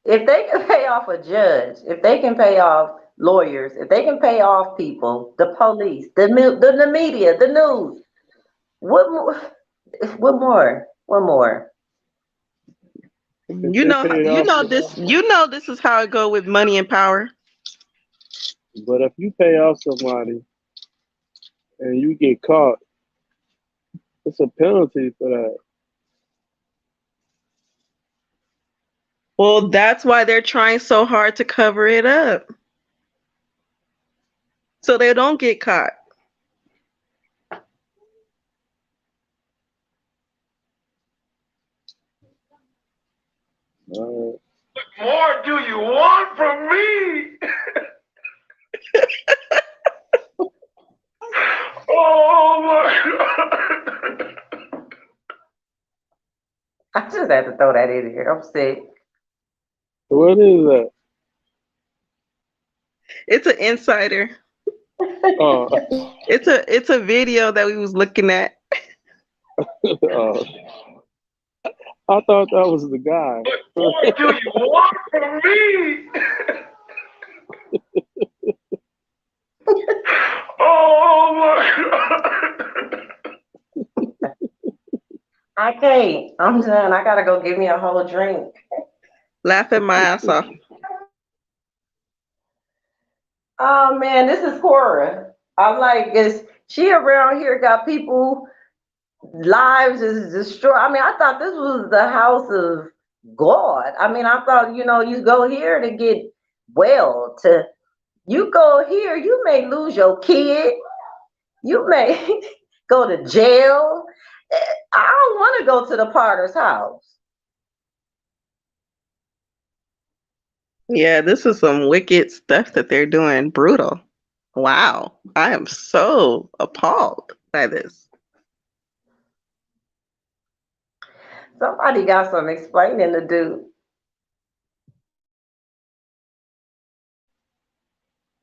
S1: if they can pay off a judge, if they can pay off lawyers, if they can pay off people, the police, the media, the news, what more? What more? What more?
S3: If they pay off,
S4: You know this is how it go with money and power.
S3: but if you pay off somebody and you get caught, it's a penalty for that.
S4: Well, that's why they're trying so hard to cover it up so they don't get caught.
S3: All
S2: More do you want from me? Oh my God.
S1: I just had to throw that in here. I'm sick.
S3: What is that?
S4: It's an insider.
S3: Oh,
S4: It's a video that we was looking at.
S3: oh, I thought that was the guy.
S2: What do you want from me? Oh my God.
S1: I can't. I'm done. I gotta go get me a whole drink.
S4: Laughing my ass off.
S1: Oh man, this is Cora. I'm like, is she around here got people lives is destroyed? I mean, I thought this was the house of God. I mean, I thought, you go here to get well, to you go here, you may lose your kid, you may go to jail. I don't want to go to the Potter's house.
S4: Yeah, this is some wicked stuff that they're doing. Brutal. Wow. I am so appalled by this.
S1: Somebody got some explaining to do.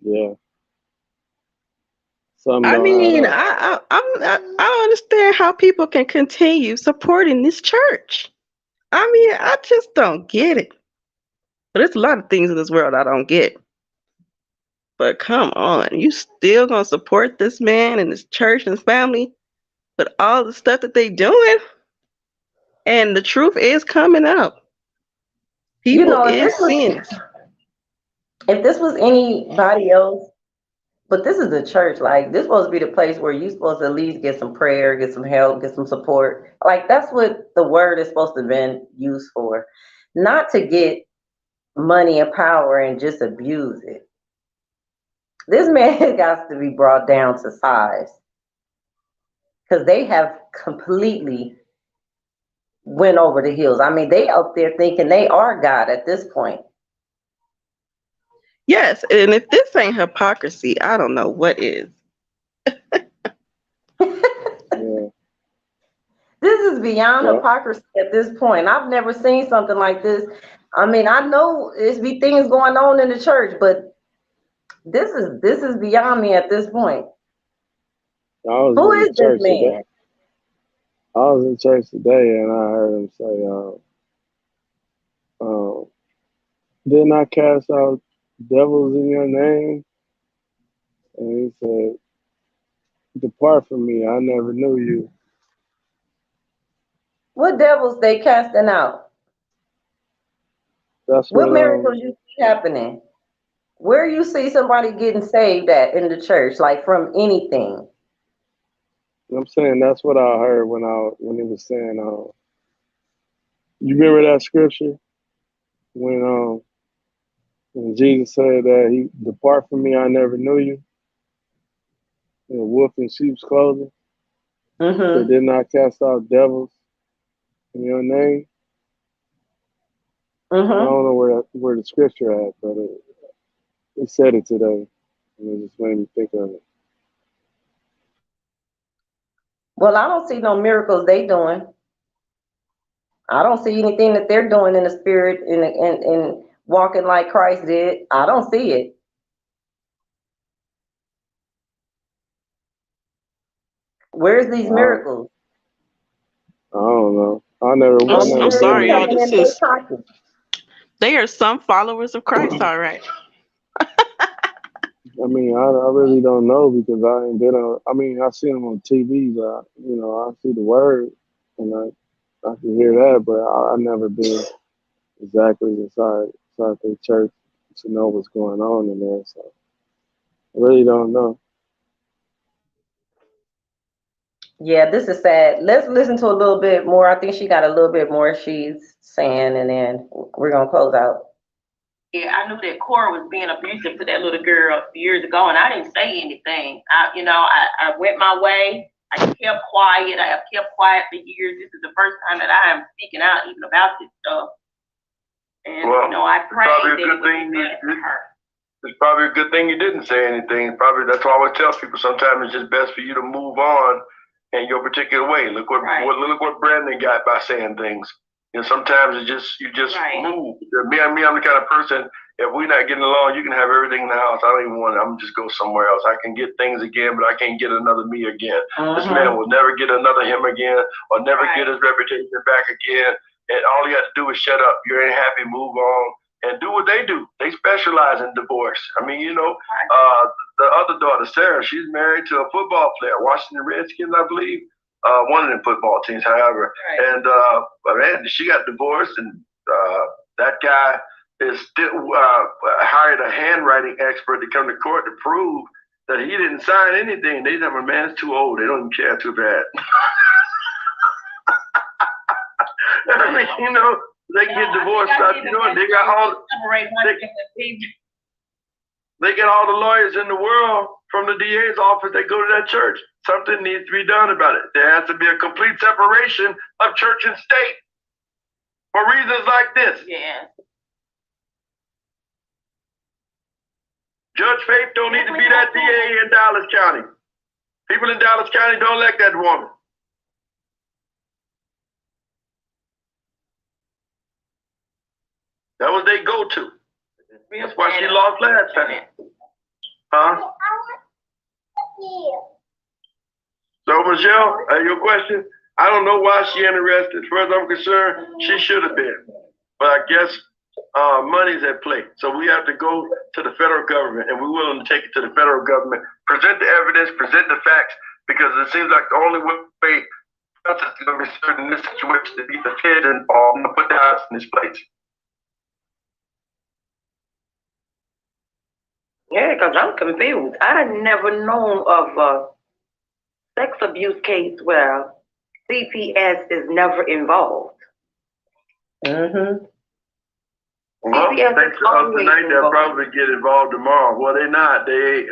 S3: Yeah, some
S4: I
S3: know how
S4: mean,
S3: to.
S4: I don't understand how people can continue supporting this church. I mean, I just don't get it. But there's a lot of things in this world I don't get. But come on, you still gonna support this man and his church and his family with all the stuff that they doing? And the truth is coming out. People
S1: If this
S4: is
S1: was
S4: seeing it.
S1: if this was anybody else, but this is a church, like this supposed to be the place where you supposed to at least get some prayer, get some help, get some support. Like that's what the word is supposed to have been used for. Not to get money and power and just abuse it. This man has got to be brought down to size. Because they have completely went over the hills. I mean, they up there thinking they are God at this point.
S4: Yes, and if this ain't hypocrisy, I don't know what is.
S3: Yeah,
S1: This is beyond
S3: yeah.
S1: hypocrisy at this point. I've never seen something like this. I mean, I know it's be things going on in the church, but this is beyond me at this point.
S3: I was
S1: Who
S3: in
S1: is
S3: the
S1: this
S3: church today.
S1: man?
S3: I was in church today, and I heard him say, "Didn't I cast out devils in your name?" And he said, "Depart from me, I never knew you."
S1: What devils they casting out?
S3: That's
S1: What
S3: what
S1: miracles you see happening? Where you see somebody getting saved at in the church, like from anything?
S3: I'm saying. That's what I heard when he was saying, you remember that scripture when when Jesus said that he depart from me, I never knew you, and a wolf in sheep's clothing. They
S1: Mm-hmm.
S3: did not cast out devils in your name. I
S1: Mm-hmm.
S3: don't know where the scripture at, but it said it today, and it just made me think of it.
S1: Well, I don't see no miracles they doing. I don't see anything that they're doing in the spirit and walking like Christ did. I don't see it. Where's these miracles?
S3: I don't know. I
S1: Only
S3: never
S4: I'm
S3: been
S4: sorry,
S3: in
S4: y'all.
S1: coming
S3: it.
S1: in their pockets.
S4: They are some followers of Christ, all right.
S3: I mean, I really don't know because I ain't been on. I mean, I see them on TV, but I see the word and I can hear that, but I never been exactly inside the church to know what's going on in there. So I really don't know.
S1: Yeah, this is sad. Let's listen to a little bit more. I think she got a little bit more she's saying, and then we're gonna close out.
S5: Yeah, I knew that Cora was being abusive to that little girl years ago, and I didn't say anything. I went my way. I kept quiet. I have kept quiet for years. This is the first time that I am speaking out even about this stuff. And I prayed that it would be better for her.
S2: It's probably a good thing you didn't say anything. Probably that's why I always tell people sometimes it's just best for you to move on in your particular way. Look what Brandon got by saying things. Sometimes you just move. I'm the kind of person, if we're not getting along, you can have everything in the house. I don't even want it. I'm just go somewhere else. I can get things again, but I can't get another me again. This man will never get another him again or never get his reputation back again. And all you have to do is shut up. You ain't happy, move on. And do what they do. They specialize in divorce. I mean, the other daughter, Sarah, she's married to a football player, Washington Redskins, I believe. One of them football teams, however. Right. And man, she got divorced, and that guy is still hired a handwriting expert to come to court to prove that he didn't sign anything. They tell him, man's too old. They don't even care too bad. I mean, they get divorced. They got all the lawyers in the world from the DA's office that go to that church. Something needs to be done about it. There has to be a complete separation of church and state for reasons like this.
S5: Yeah.
S2: Judge Faith don't need to be that DA in Dallas County. People in Dallas County don't elect that woman. That was their go-to. That's why she lost last time. Huh? So, Michelle, your question? I don't know why she interested. As far as I'm concerned, she should have been. But I guess money's at play. So we have to go to the federal government, and we're willing to take it to the federal government, present the evidence, present the facts, because it seems like the only way justice is going to be served in this situation to be the Fed and put the house in this place.
S6: Yeah, because I'm confused. I had never known of a sex abuse case where CPS is never involved.
S1: Mm-hmm.
S2: Well, thanks to tonight, they'll probably get involved tomorrow. Well, they're not. They,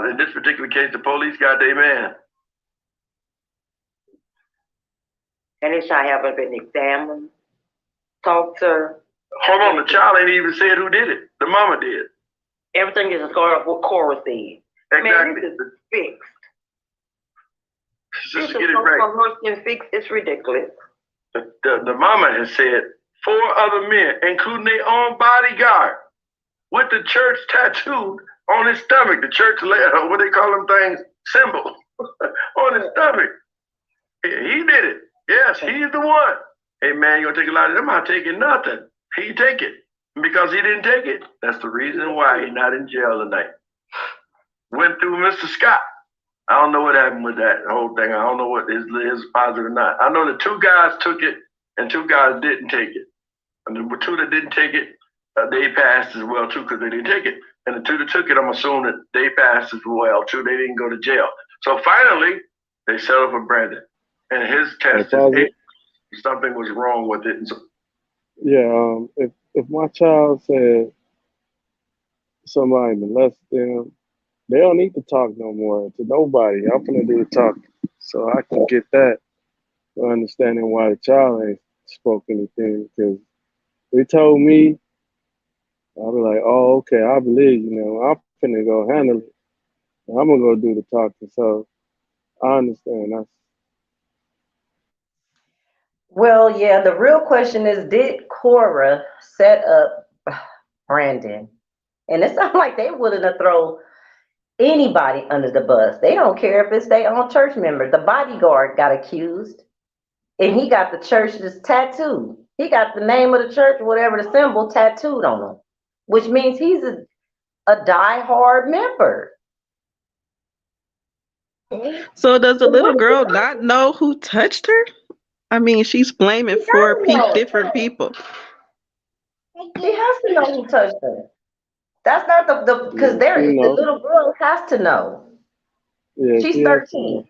S2: in this particular case, the police got their man.
S6: And this child haven't been examined, talked to.
S2: Hold on, the child ain't even said who did it. The mama did.
S6: Everything is according to what Cora said.
S2: Exactly.
S6: Man, this is fixed.
S2: Just get it right.
S6: It's ridiculous.
S2: The mama has said 4 other men, including their own bodyguard, with the church tattooed on his stomach. The church, what they call them things, symbol on his stomach. He did it. Yes, he's the one. Hey man, you gonna take a lot of them? I'm not taking nothing. He take it. Because he didn't take it. That's the reason why he's not in jail tonight. Went through Mr. Scott. I don't know what happened with that whole thing. I don't know what is positive or not. I know the 2 guys took it and 2 guys didn't take it. And the 2 that didn't take it, they passed as well too because they didn't take it. And the 2 that took it, I'm assuming that they passed as well too. They didn't go to jail. So finally, they settled for Brandon. And his test is something was wrong with it. And so,
S3: yeah, if my child said somebody molested them, they don't need to talk no more to nobody. I'm gonna do the talking, so I can get that understanding why the child ain't spoke anything. Because they told me, I'll be like, oh, okay, I believe you. I'm finna go handle it. I'm gonna go do the talking. So I understand.
S1: Well, yeah, the real question is, did Cora set up Brandon? And it sounds like they wouldn't have thrown anybody under the bus. They don't care if it's their own church member. The bodyguard got accused, and he got the church just tattooed. He got the name of the church, whatever the symbol, tattooed on him, which means he's a die-hard member.
S4: So does the little girl not know who touched her? I mean, she's blaming four different people.
S1: He has to know who touched her. That's not the because
S3: Yeah, she
S1: the
S3: know.
S1: little girl has to know.
S3: Yeah,
S1: She's
S3: she has to
S1: 13.
S3: know.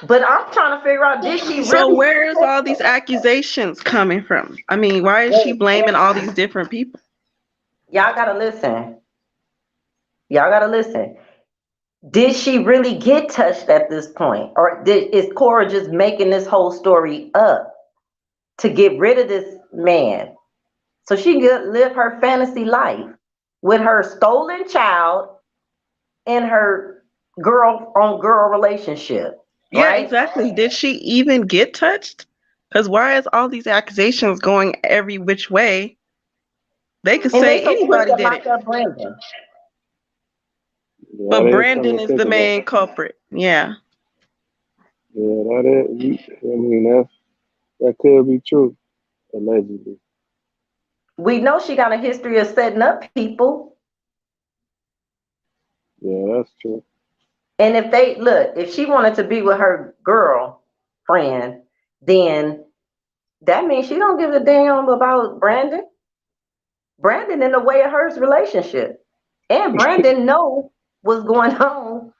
S1: But I'm trying to figure out, did she
S4: So
S1: really?
S4: where's all these accusations coming from? I mean, why is she blaming all these different people?
S1: Y'all gotta listen. Y'all gotta listen. Did she really get touched at this point? Or is Cora just making this whole story up to get rid of this man so she can live her fantasy life with her stolen child and her girl on girl relationship?
S4: Yeah,
S1: Right?
S4: exactly. Did she even get touched? Because why is all these accusations going every which way? They could
S1: And they
S4: say
S1: so quick
S4: anybody
S1: to
S4: did
S1: lock
S4: it.
S1: up Brandon.
S3: Yeah,
S4: But
S3: that is something
S4: Brandon
S3: to
S4: is
S3: think
S4: the
S3: about.
S4: main culprit. Yeah.
S3: Yeah, that is. I mean, that could be true, allegedly.
S1: We know she got a history of setting up people.
S3: Yeah, that's true.
S1: And if they look, if she wanted to be with her girlfriend, then that means she don't give a damn about Brandon. Brandon in the way of her relationship. And Brandon know what's going on,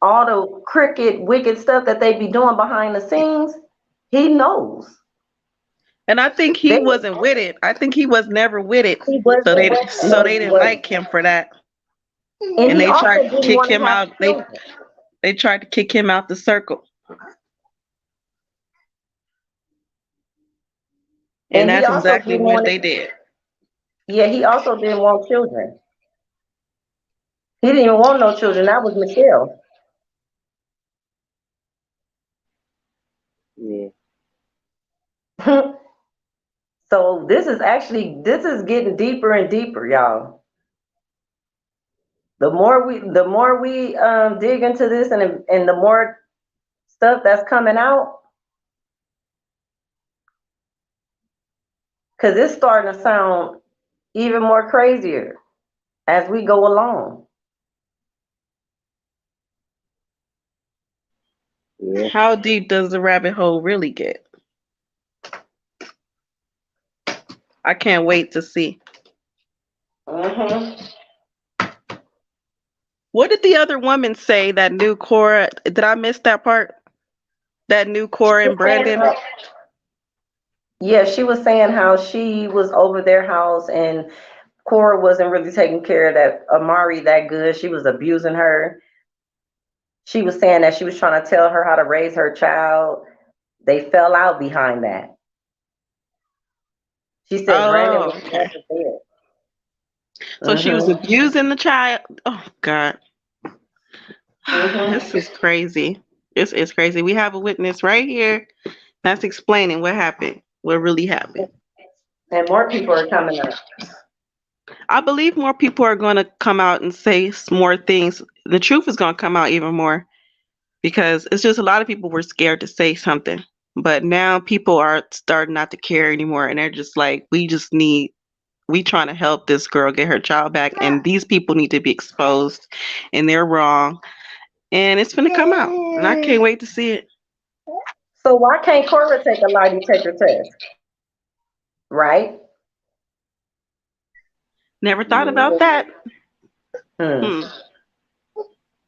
S1: all the crooked, wicked stuff that they be doing behind the scenes. He knows.
S4: And I think he
S1: They
S4: wasn't with it. I think he was never with it.
S1: he wasn't.
S4: So
S1: No,
S4: they
S1: he
S4: didn't
S1: wasn't.
S4: like him for that.
S1: And
S4: And
S1: he
S4: they
S1: also
S4: tried to
S1: didn't
S4: kick
S1: want to
S4: him
S1: have
S4: out.
S1: children.
S4: They tried to kick him out the circle. And
S1: And he
S4: that's
S1: also
S4: exactly
S1: didn't
S4: what
S1: want
S4: they
S1: to,
S4: did.
S1: yeah, he also didn't want children. He didn't even want no children. That was Michelle.
S3: Yeah,
S1: So this is getting deeper and deeper, y'all. The more we dig into this and the more stuff that's coming out, because it's starting to sound even more crazier as we go along.
S3: yeah.
S4: How deep does the rabbit hole really get? I can't wait to see.
S1: Hmm.
S4: What did the other woman say that knew Cora? Did I miss that part? That knew Cora and Brandon?
S1: Yeah, she was saying how she was over their house and Cora wasn't really taking care of that Amari that good. She was abusing her. She was saying that she was trying to tell her how to raise her child. They fell out behind that. She said Brandon
S4: Oh,
S1: was
S4: okay.
S1: never there.
S4: So she was
S1: Mm-hmm.
S4: abusing the child. Oh God.
S1: Mm-hmm.
S4: This is crazy. This is crazy. We have a witness right here that's explaining what happened, what really happened.
S1: And more people are coming up.
S4: I believe more people are going to come out and say more things. The truth is going to come out even more because it's just a lot of people were scared to say something. But now people are starting not to care anymore. And they're just like, we trying to help this girl get her child back. And these people need to be exposed and they're wrong. And it's going to come out. And I can't wait to see it.
S1: So why can't Cora take a lie detector test? Right?
S4: Never thought
S3: Yeah,
S4: about that.
S1: Hmm.
S4: Hmm.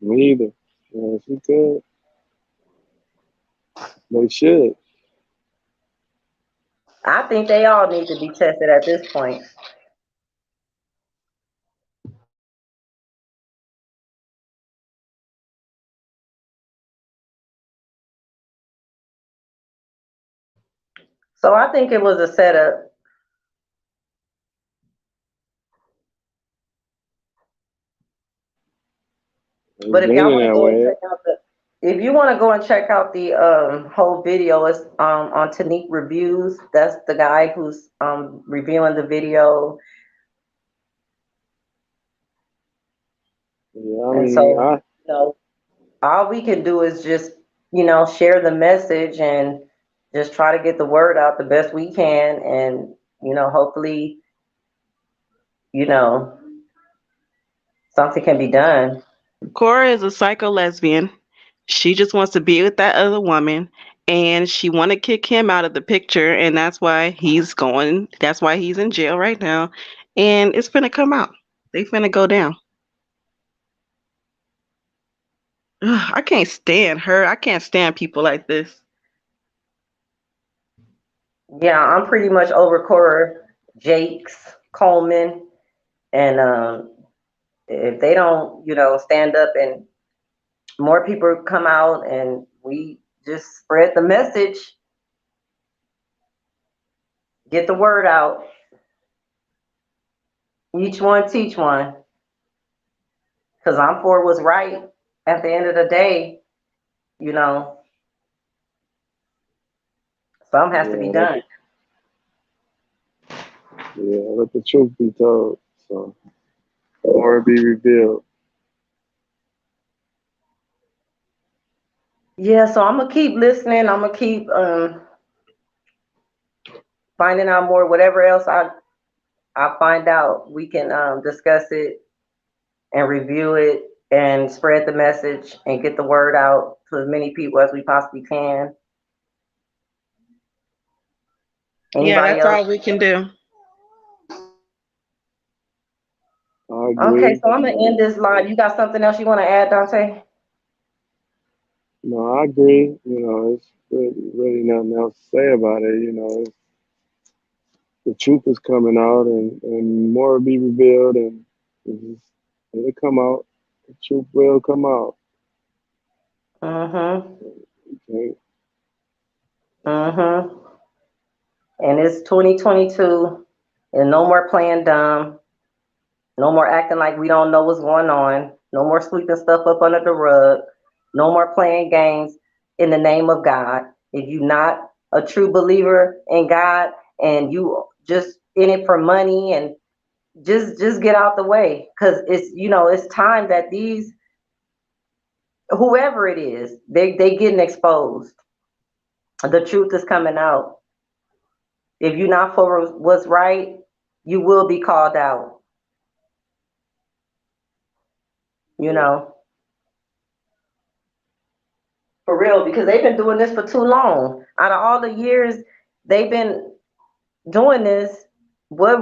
S3: me either. Yeah, she could. They should.
S1: I think they all need to be tested at this point. So I think it was a setup.
S3: It's
S1: But if y'all
S3: leaning
S1: want to
S3: that
S1: go and
S3: way.
S1: check out the if you want to go and check out the whole video, it's on Tanique Reviews. That's the guy who's reviewing the video.
S3: Yeah, I
S1: And
S3: mean,
S1: so, all we can do is just, share the message and just try to get the word out the best we can. And, hopefully, you know, something can be done.
S4: Cora is a psycho lesbian. She just wants to be with that other woman, and she want to kick him out of the picture, and that's why he's going. That's why he's in jail right now, and it's finna come out. They finna go down. Ugh, I can't stand her. I can't stand people like this.
S1: Yeah, I'm pretty much over Cora Jakes, Coleman, and if they don't, stand up and more people come out and we just spread the message, get the word out, each one teach one, because I'm for what's right at the end of the day, you know, something has to be
S3: yeah,
S1: done.
S3: let the truth be told. So, or be revealed.
S1: Yeah, so I'm gonna keep listening. I'm gonna keep finding out more. Whatever else I find out, we can discuss it and review it and spread the message and get the word out to as many people as we possibly can.
S4: Yeah,
S1: Anybody
S4: that's
S1: else?
S4: all we can do.
S3: I
S1: Okay,
S3: agree.
S1: so I'm gonna end this live. You got something else you want to add, Dante?
S3: No, I agree. It's really nothing else to say about it. The truth is coming out, and more will be revealed, and it'll come out. The truth will come out.
S1: Mm-hmm.
S3: Okay?
S1: Mm-hmm. And it's 2022, and no more playing dumb. No more acting like we don't know what's going on. No more sweeping stuff up under the rug. No more playing games in the name of God. If you're not a true believer in God and you just in it for money, and just get out the way, because it's time that these, whoever it is, they getting exposed. The truth is coming out. If you're not for what's right, you will be called out. You know, for real, because they've been doing this for too long. Out of all the years they've been doing this, what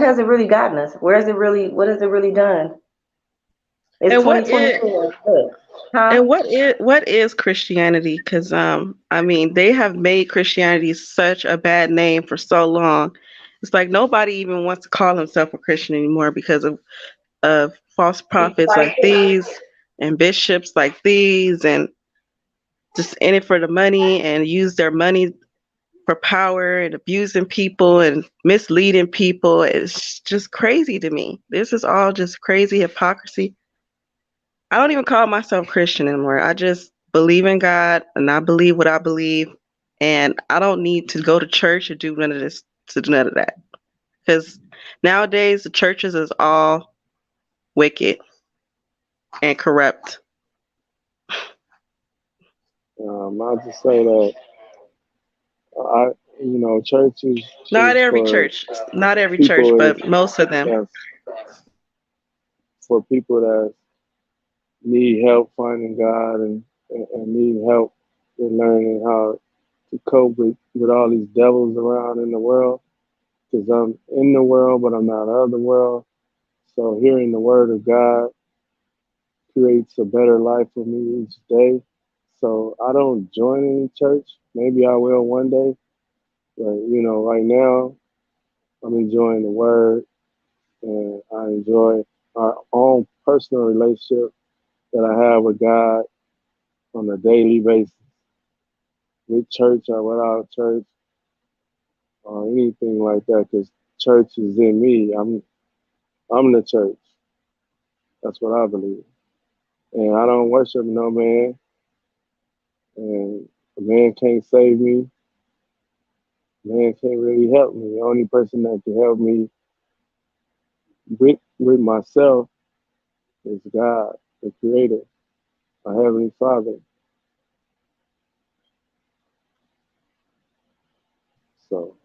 S1: has it really gotten us? What has it really done? It's
S4: And what is
S1: 2022. Huh?
S4: and what is Christianity? Because I mean, they have made Christianity such a bad name for so long. It's like nobody even wants to call himself a Christian anymore because of false
S1: People
S4: prophets
S1: like
S4: like these and bishops like these, and just in it for the money and use their money for power and abusing people and misleading people. It's just crazy to me. This is all just crazy hypocrisy. I don't even call myself Christian anymore. I just believe in God and I believe what I believe. And I don't need to go to church or do none of this, to do none of that. Because nowadays the churches is all wicked and corrupt.
S3: I'll just say that I, church
S4: Not
S3: is
S4: every
S3: for
S4: church, not every church,
S3: people
S4: but most of them.
S3: that's for people that need help finding God, and need help with learning how to cope with all these devils around in the world. Because I'm in the world, but I'm not of the world. So hearing the word of God creates a better life for me each day. So I don't join any church. Maybe I will one day. But right now I'm enjoying the word, and I enjoy our own personal relationship that I have with God on a daily basis, with church or without church or anything like that. Because church is in me. I'm the church. That's what I believe. And I don't worship no man. And a man can't save me. Man can't really help me. The only person that can help me with myself is God, the Creator, my Heavenly Father. So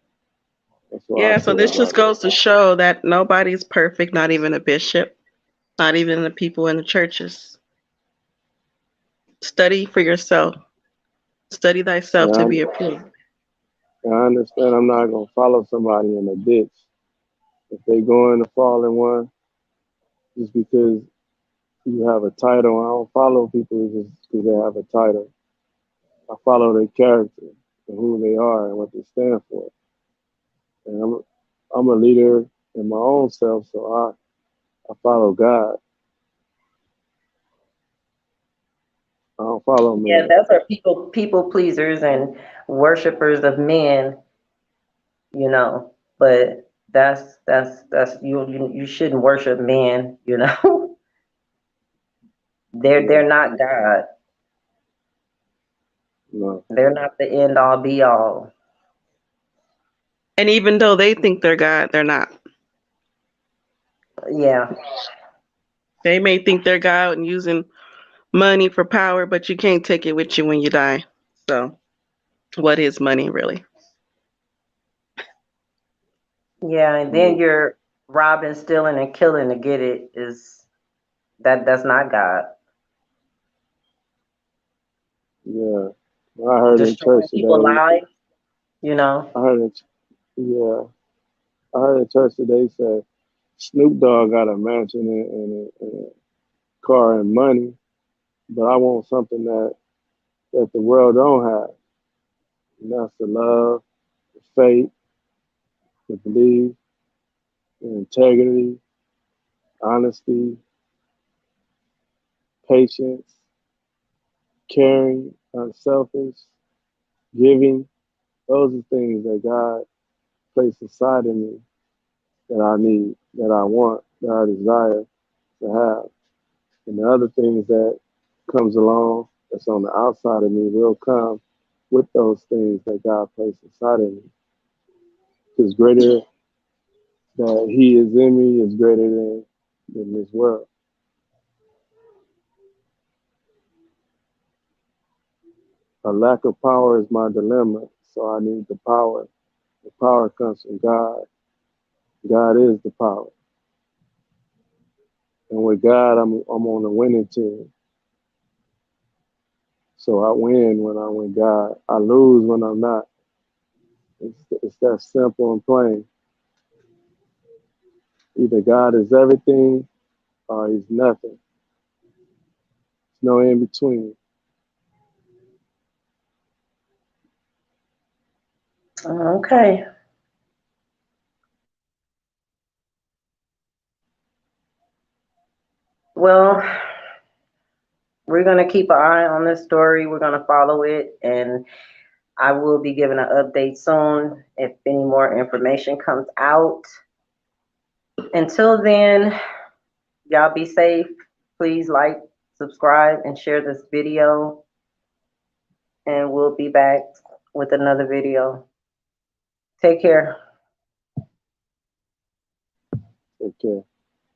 S3: that's why I
S4: Yeah, so
S3: feel
S4: this just
S3: about it.
S4: goes to show that nobody's perfect, not even a bishop, not even the people in the churches. Study for yourself. Study thyself to
S3: And
S4: be approved.
S3: I understand I'm not gonna follow somebody in a ditch. If they going to fall in one, just because you have a title, I don't follow people just because they have a title. I follow their character and who they are and what they stand for. And I'm a leader in my own self, so I follow God. I don't follow
S1: Yeah,
S3: men.
S1: those are people pleasers and worshipers of men, you know. But that's you shouldn't worship men, you know.
S3: Yeah,
S1: They're not God.
S3: no,
S1: They're not the end all be all.
S4: And even though they think they're God, they're not.
S1: Yeah.
S4: They may think they're God and using money for power, but you can't take it with you when you die. So, what is money really?
S1: Yeah, and then
S3: no,
S1: you're robbing, stealing, and killing to get it is that's not God.
S3: yeah. I heard in
S1: Destroying
S3: church
S1: people's
S3: today.
S1: lives, you know.
S3: I heard it. Yeah, I heard in church today said Snoop Dogg got a mansion and a car and money, but I want something that the world don't have. And that's the love, the faith, the belief, the integrity, honesty, patience, caring, unselfish, giving. Those are things that God placed inside of me that I need, that I want, that I desire to have. And the other things that comes along that's on the outside of me will come with those things that God placed inside of me. Because greater that He is in me is greater than this world. A lack of power is my dilemma, so I need the power. The power comes from God. God is the power. And with God, I'm on the winning team. So I win when I'm with God. I lose when I'm not. It's that simple and plain. Either God is everything or He's nothing. There's no in between.
S1: Okay. Well, we're gonna keep an eye on this story. We're gonna follow it, and I will be giving an update soon if any more information comes out. Until then, y'all be safe. Please like, subscribe, and share this video. And we'll be back with another video. Take care.
S3: Take care.